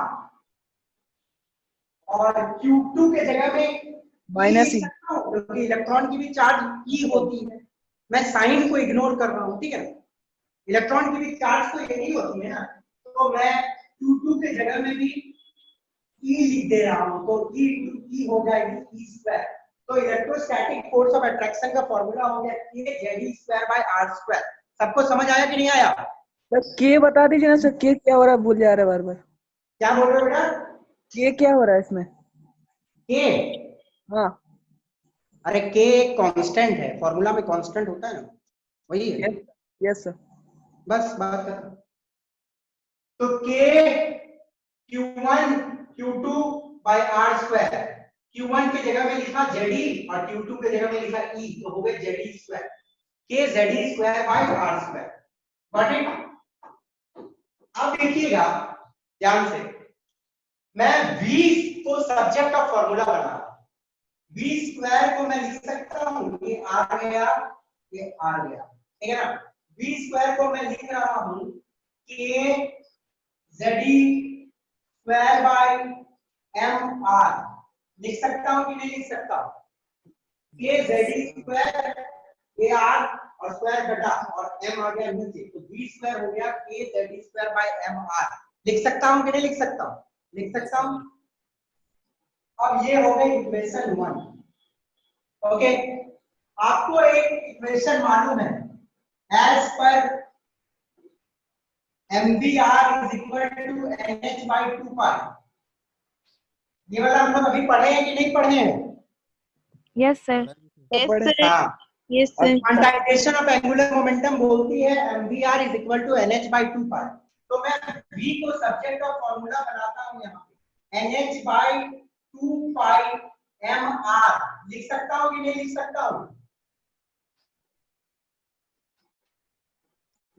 और q2 के जगह में माइनस लिख सकता हूं, क्योंकि इलेक्ट्रॉन की भी चार्ज ई होती है। मैं साइन को इग्नोर कर रहा हूं, ठीक है, इलेक्ट्रॉन की भी चार्ज तो यही होती है ना, तो मैं q2 के जगह में भी E लिख दे रहा हूं, तो E हो जाएगी E²। तो इलेक्ट्रोस्टैटिक फोर्स ऑफ अट्रैक्शन का फॉर्मूला हो गया k/Ze²/r²। सबको समझ आया कि नहीं आया? सर के बता दीजिए ना सर, के क्या हो रहा है, भूल जा रहा है बार बार। क्या बोल रहे हो बेटा? के क्या हो रहा है इसमें? k, हाँ अरे k एक कांस्टेंट है, फॉर्मूला में कांस्टेंट होता है ना, वही है। Yes, yes sir. बस बात कर। तो k q1 q2/r², q1 के जगह में लिखा Ze और q2 के जगह में लिखा E, तो हो गए Ze², k Ze²/r²। Got it? अब देखिएगा ध्यान से, मैं v को सब्जेक्ट का फॉर्मूला बना रहा हूं, v² को मैं लिख सकता हूं, ये आ गया, ये आ गया, ठीक है ना। v² को मैं लिख रहा हूं k Ze²/mr, लिख सकता हूं कि नहीं लिख सकता? k Ze² ar और स्क्वायर घटा और m आ गया नीचे, तो v² हो गया k Ze²/mr। लिख सकता हूं कि नहीं लिख सकता हूं? लिख सकता हूं। अब ये हो गई इक्वेशन 1, ओके। आपको एक इक्वेशन मालूम है, एज पर mvr = nh/2π, ये वाला हम लोग अभी पढ़े हैं कि नहीं पढ़े हैं? Yes sir. हाँ, यस और sir. Quantization of angular momentum बोलती है mvr = nh/2π। तो मैं v को सब्जेक्ट ऑफ फॉर्मूला बनाता हूं, यहाँ पे nh/2π mr लिख सकता हूं कि नहीं लिख सकता हूं?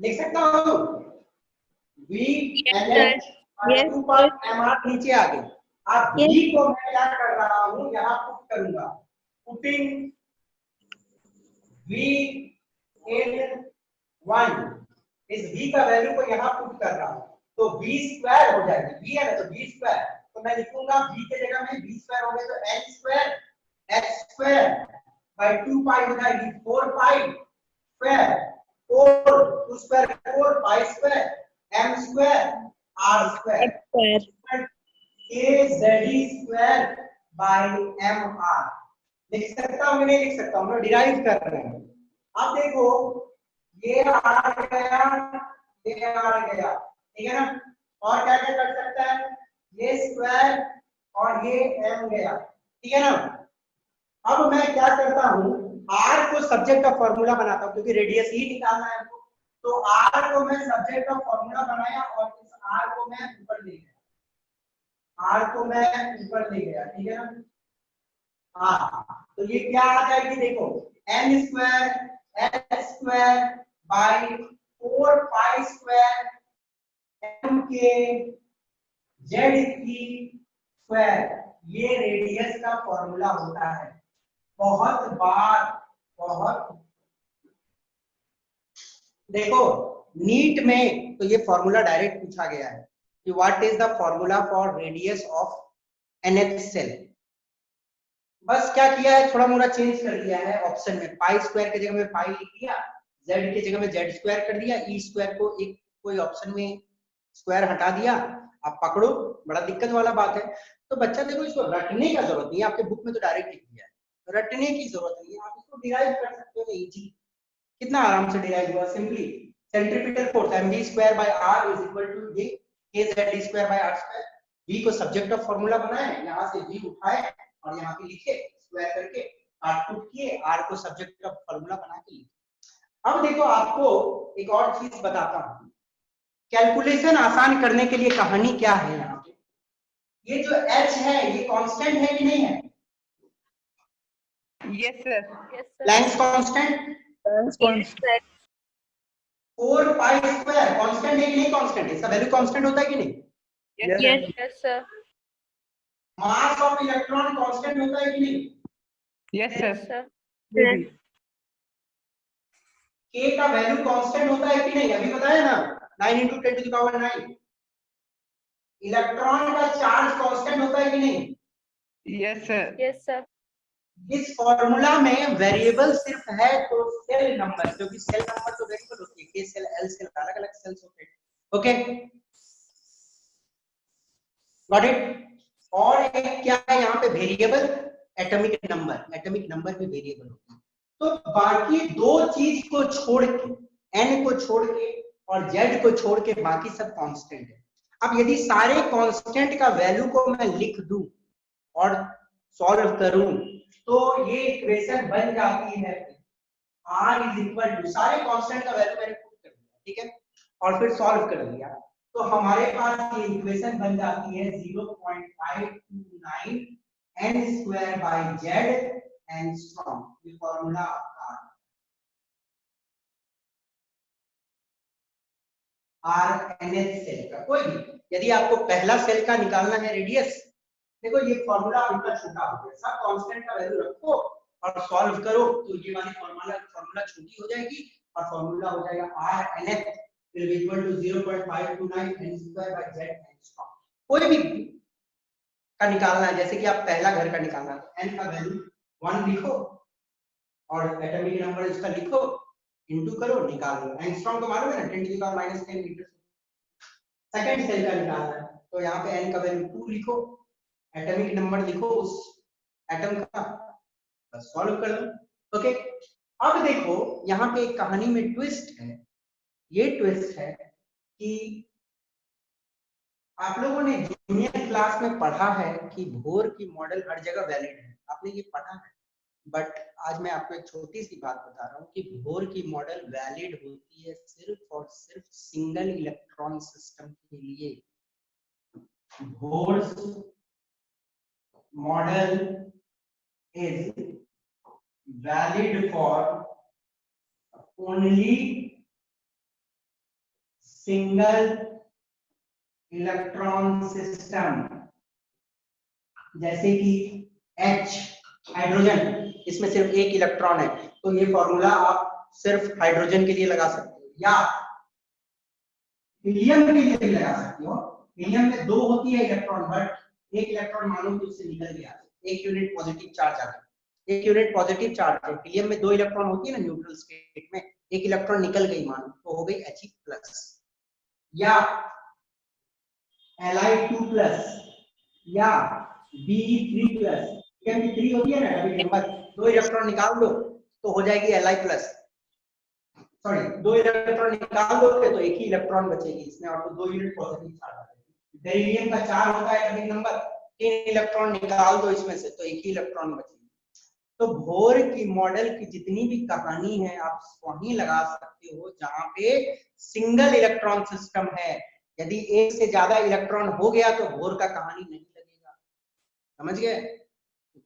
लिख सकता हूं v nh/2π mr नीचे आ गई। अब v को मैं क्या कर रहा हूं, यहाँ पुट करूंगा, पुटिंग v in 1, इस v का वैल्यू को यहाँ पुट कर रहा हूं, तो v² हो जाएगी, v है ना, तो v², तो मैं लिखूंगा v के जगह में v² हो गया, तो n² h²/2π हो जाएगी 4π², 4 2² 4π² m² r², kZe²/mr। लिख सकता हूं कि नहीं लिख सकता हूं? मैं डिराइव कर रहे हैं। अब देखो ये आ गया, ये आ गया, ठीक है ना। और क्या क्या कर सकता है, ये स्क्वायर और ये m गया, ठीक है ना। अब मैं क्या करता हूं, r को सब्जेक्ट का फॉर्मूला बनाता हूं, क्योंकि रेडियस ही निकालना है हमको, तो r को मैं सब्जेक्ट का फॉर्मूला बनाया और इस r को मैं ऊपर ले गया, r को मैं ऊपर ले गया, ठीक है ना। हाँ, तो ये क्या आ जाएगी, देखो n² h²/4π² m के z², ये रेडियस का फॉर्मूला होता है। बहुत बार, बहुत देखो नीट में तो ये फॉर्मूला डायरेक्ट पूछा गया है कि what is the formula for radius of nth shell. बस क्या किया है, थोड़ा मोड़ा चेंज कर दिया है ऑप्शन में, π² की जगह में पाई लिख दिया, z की जगह में z² कर दिया, e² को एक कोई ऑप्शन में स्क्वायर हटा दिया। अब पकड़ो, बड़ा दिक्कत वाला बात है। तो बच्चा देखो इसको रटने का जरूरत नहीं है, आपके बुक में तो डायरेक्ट लिख दिया है, रटने की जरूरत नहीं है, आप इसको डिराइव कर सकते हो इजी। कितना आराम से डिराइव हुआ, simply centripetal force mv square by r is equal to ये kz square by r square. v को सब्जेक्ट ऑफ फार्मूला बनाए, यहाँ से v उठाए और यहाँ पे लिखे स्क्वायर करके, काट कूट किए, r को सब्जेक्ट ऑफ फार्मूला बना के लिखे। अब देखो आपको एक और चीज बताता हूँ, कैलकुलेशन आसान करने के लिए कहानी क्या है यहाँ पे। ये जो h है ये कांस्टेंट है कि नहीं है? Yes sir. Planck's constant 4 pi square constant है कि नहीं कांस्टेंट? इसका वैल्यू कांस्टेंट होता है कि नहीं? Yes, sir. Mass of electron constant होता है कि नहीं? Yes sir. k का वैल्यू कांस्टेंट होता है कि नहीं? अभी बताया ना 9 × 10⁹ इलेक्ट्रॉन का चार्ज कांस्टेंट होता है कि नहीं? Yes sir. Yes, sir. इस फॉर्मूला में वेरिएबल सिर्फ है तो सेल नंबर, क्योंकि सेल नंबर तो वेरिएबल होती है, k सेल l सेल अलग अलग सेल्स होते हैं। Okay got it. और एक क्या है यहाँ पे वेरिएबल? एटॉमिक नंबर भी वेरिएबल होता है। तो बाकी दो चीज को छोड़ के, n को छोड़ के और z को छोड़ के बाकी सब कांस्टेंट है। अब यदि सारे कांस्टेंट का वैल्यू को मैं लिख दूं और सॉल्व करूं तो ये इक्वेशन बन जाती है r इज इक्वल टू, सारे कांस्टेंट का वैल्यू मैंने पुट कर दिया, ठीक है, और फिर सॉल्व कर दिया, तो हमारे पास ये इक्वेशन बन जाती है 0.529 n square by z angstrom. ये फॉर्मूला RNH सेल का। कोई भी यदि आपको पहला सेल का निकालना है रेडियस, देखो ये फॉर्मूला उनका छोटा हो गया, सब कांस्टेंट का वैल्यू रखो और सॉल्व करो तो ये वाली फॉर्मूला छोटी हो जाएगी और फॉर्मूला हो जाएगा RNH will be equal to 0.529 n square by z angstrom. कोई भी का निकालना है, जैसे कि आप पहला घर का निकालना है तो n का वैल्यू 1 लिखो और एटॉमिक नंबर इसका लिखो, इनटू करो, निकाल लो। एंगस्ट्रॉम तो मालूम है ना 10⁻⁻10 मीटर। सेकंड सेल का निकालना है तो यहाँ पे n का वैल्यू 2 लिखो, एटॉमिक नंबर लिखो उस एटम का, बस सॉल्व कर दो। ओके अब देखो यहाँ पे एक कहानी में ट्विस्ट है। ये ट्विस्ट है कि आप लोगों ने जूनियर क्लास में पढ़ा है कि बोर की मॉडल हर जगह वैलिड है, आपने ये पढ़ा है, बट आज मैं आपको एक छोटी सी बात बता रहा हूँ कि बोर की मॉडल वैलिड होती है सिर्फ और सिर्फ सिंगल इलेक्ट्रॉन सिस्टम के लिए। Bohr's model is valid for only single electron system, जैसे कि H हाइड्रोजन, इसमें सिर्फ एक इलेक्ट्रॉन है तो ये फॉर्मूला आप सिर्फ हाइड्रोजन के लिए लगा सकते हो, या हीलियम के लिए भी लगा सकते हो। हीलियम में 2 होती है इलेक्ट्रॉन, बट एक इलेक्ट्रॉन मानो कि उससे निकल गया, एक यूनिट पॉजिटिव चार्ज आ गया, एक यूनिट पॉजिटिव चार्ज है। हीलियम में 2 इलेक्ट्रॉन होती है ना न्यूट्रल स्टेट में, एक इलेक्ट्रॉन निकल गई मानो तो हो गई He+, या Li2+ या Be3+। हीलियम की 3 होती है ना डबल नंबर, 2 इलेक्ट्रॉन निकाल दो तो हो जाएगी Li+, सॉरी 2 इलेक्ट्रॉन निकाल दोगे तो एक ही इलेक्ट्रॉन बचेगी इसमें और तो 2 यूनिट पॉजिटिव चार्ज आ जाएगी। बेरिलियम का 4 होता है एटॉमिक नंबर, 3 इलेक्ट्रॉन निकाल दो इसमें से तो एक ही इलेक्ट्रॉन बचेगी। तो बोर की मॉडल की जितनी भी कहानी है आप वहीं लगा सकते हो जहां पे सिंगल इलेक्ट्रॉन सिस्टम है। यदि एक से ज्यादा इलेक्ट्रॉन हो गया तो बोर का कहानी नहीं लगेगा, समझ गए?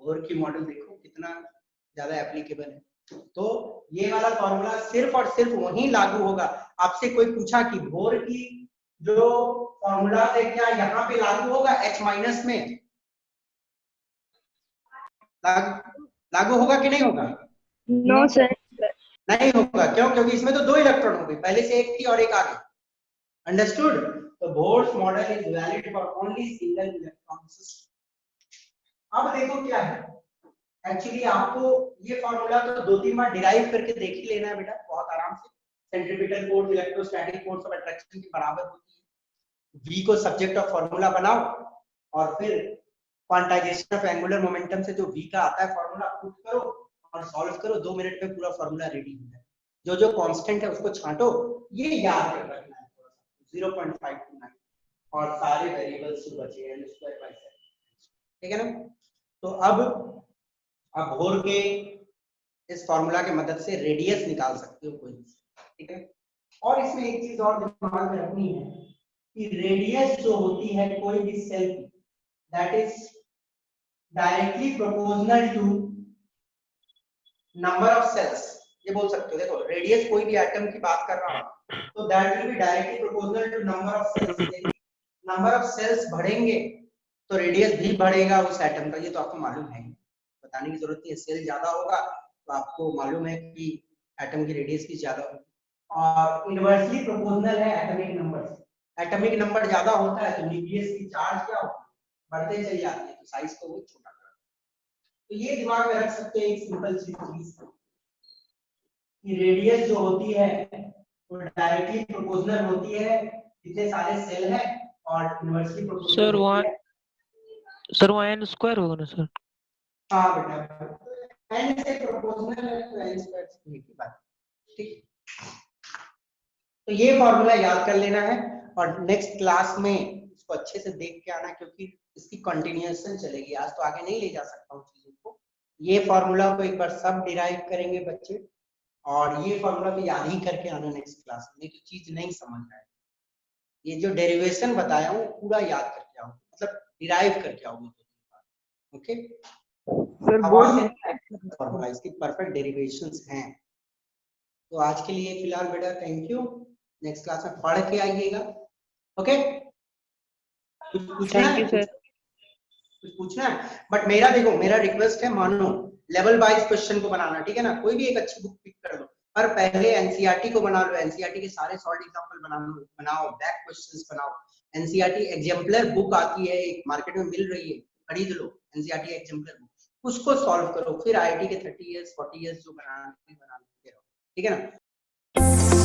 बोर की मॉडल देखो कितना ज्यादा एप्लीकेबल है। तो ये वाला फॉर्मूला सिर्फ और सिर्फ वहीं लागू होगा। आपसे कोई पूछा कि बोर की जो फॉर्मूला है क्या यहाँ पे लागू होगा H- में? लागू होगा कि नहीं होगा? No, sir. नहीं होगा। क्यों? क्योंकि इसमें तो 2 इलेक्ट्रॉन हो गए, पहले से एक थी और एक आगे। अंडरस्टूड? तो Bohr's model is valid for only single electron system. अब देखो क्या है, एक्चुअली आपको ये फॉर्मूला तो 2-3 बार डिराइव करके देख ही लेना है बेटा, बहुत आराम से। Centripetal force, electrostatic force of attraction के बराबर होती है। v को सब्जेक्ट ऑफ फॉर्मूला बनाओ और फिर क्वांटाइजेशन ऑफ एंगुलर मोमेंटम से जो v का आता है फॉर्मूला पुट करो और सॉल्व करो, 2 मिनट में पूरा फॉर्मूला रेडी हो जाए। जो जो कांस्टेंट है उसको छांटो, ये याद कर रखना है थोड़ा सा 0.529 और सारे वेरिएबल्स जो बचे हैं n² / 7, ठीक है ना। तो अब भोर के इस फॉर्मूला के मदद से रेडियस निकाल सकते हो कोई, ठीक है। और इसमें एक चीज और दिमाग में रखनी है कि रेडियस जो होती है कोई भी सेल की, that is directly proportional to number of shells. ये बोल सकते हो, देखो रेडियस कोई भी एटम की बात कर रहा हूं तो that will be directly proportional to number of shells. Number of shells बढ़ेंगे तो रेडियस भी बढ़ेगा उस एटम का, ये तो आपको मालूम है, बताने की जरूरत नहीं है। सेल ज्यादा होगा तो आपको मालूम है कि एटम की रेडियस भी ज्यादा होगी। और इनवर्सली प्रोपोर्शनल है एटॉमिक नंबर से। एटॉमिक नंबर ज्यादा होता है तो न्यूक्लियस की चार्ज क्या होती है, बढ़ते चली जाती है, तो साइज को वो छोटा कर। तो ये दिमाग में रख सकते हैं एक सिंपल चीज कि रेडियस जो होती है वो डायरेक्टली प्रोपोर्शनल होती है जितने सारे सेल हैं, और इनवर्सली प्रोपोर्शनल सर होती है। सर वो n² होगा ना सर? हाँ बेटा, n से प्रोपोर्शनल है तो n² की बात, ठीक। तो ये फॉर्मूला याद कर लेना है और नेक्स्ट क्लास में इसको अच्छे से देख के आना, क्योंकि इसकी कंटिन्यूएशन चलेगी। आज तो आगे नहीं ले जा सकता हूँ चीजों को। ये फॉर्मूला को एक बार सब डिराइव करेंगे बच्चे, और ये फॉर्मूला तो याद ही करके आना नेक्स्ट क्लास में, नहीं तो चीज नहीं समझ आए। ये जो डेरिवेशन बताया हूँ पूरा याद करके आओ, मतलब डिराइव करके आओगे तो, ओके। सर बोर्ड में फॉर्मूला इसकी परफेक्ट डेरिवेशंस हैं। तो आज के लिए फिलहाल बेटा थैंक यू, नेक्स्ट क्लास में पढ़ के आइएगा, ओके। कुछ पूछना है? कुछ पूछना है? बट मेरा देखो, मेरा रिक्वेस्ट है, मानो लेवल वाइज क्वेश्चन को बनाना, ठीक है ना। कोई भी एक अच्छी बुक पिक कर दो, पर पहले एनसीईआरटी को बना लो, एनसीईआरटी के सारे सॉल्व एग्जांपल बनाओ, बैक क्वेश्चंस बनाओ। एनसीईआरटी एग्जाम्पलर बुक आती है, एक मार्केट में मिल रही है, खरीद लो एनसीईआरटी एग्जाम्पलर बुक, उसको सॉल्व करो, फिर आईआईटी के 30 इयर्स 40 इयर्स जो बनाते रहो, ठीक है ना।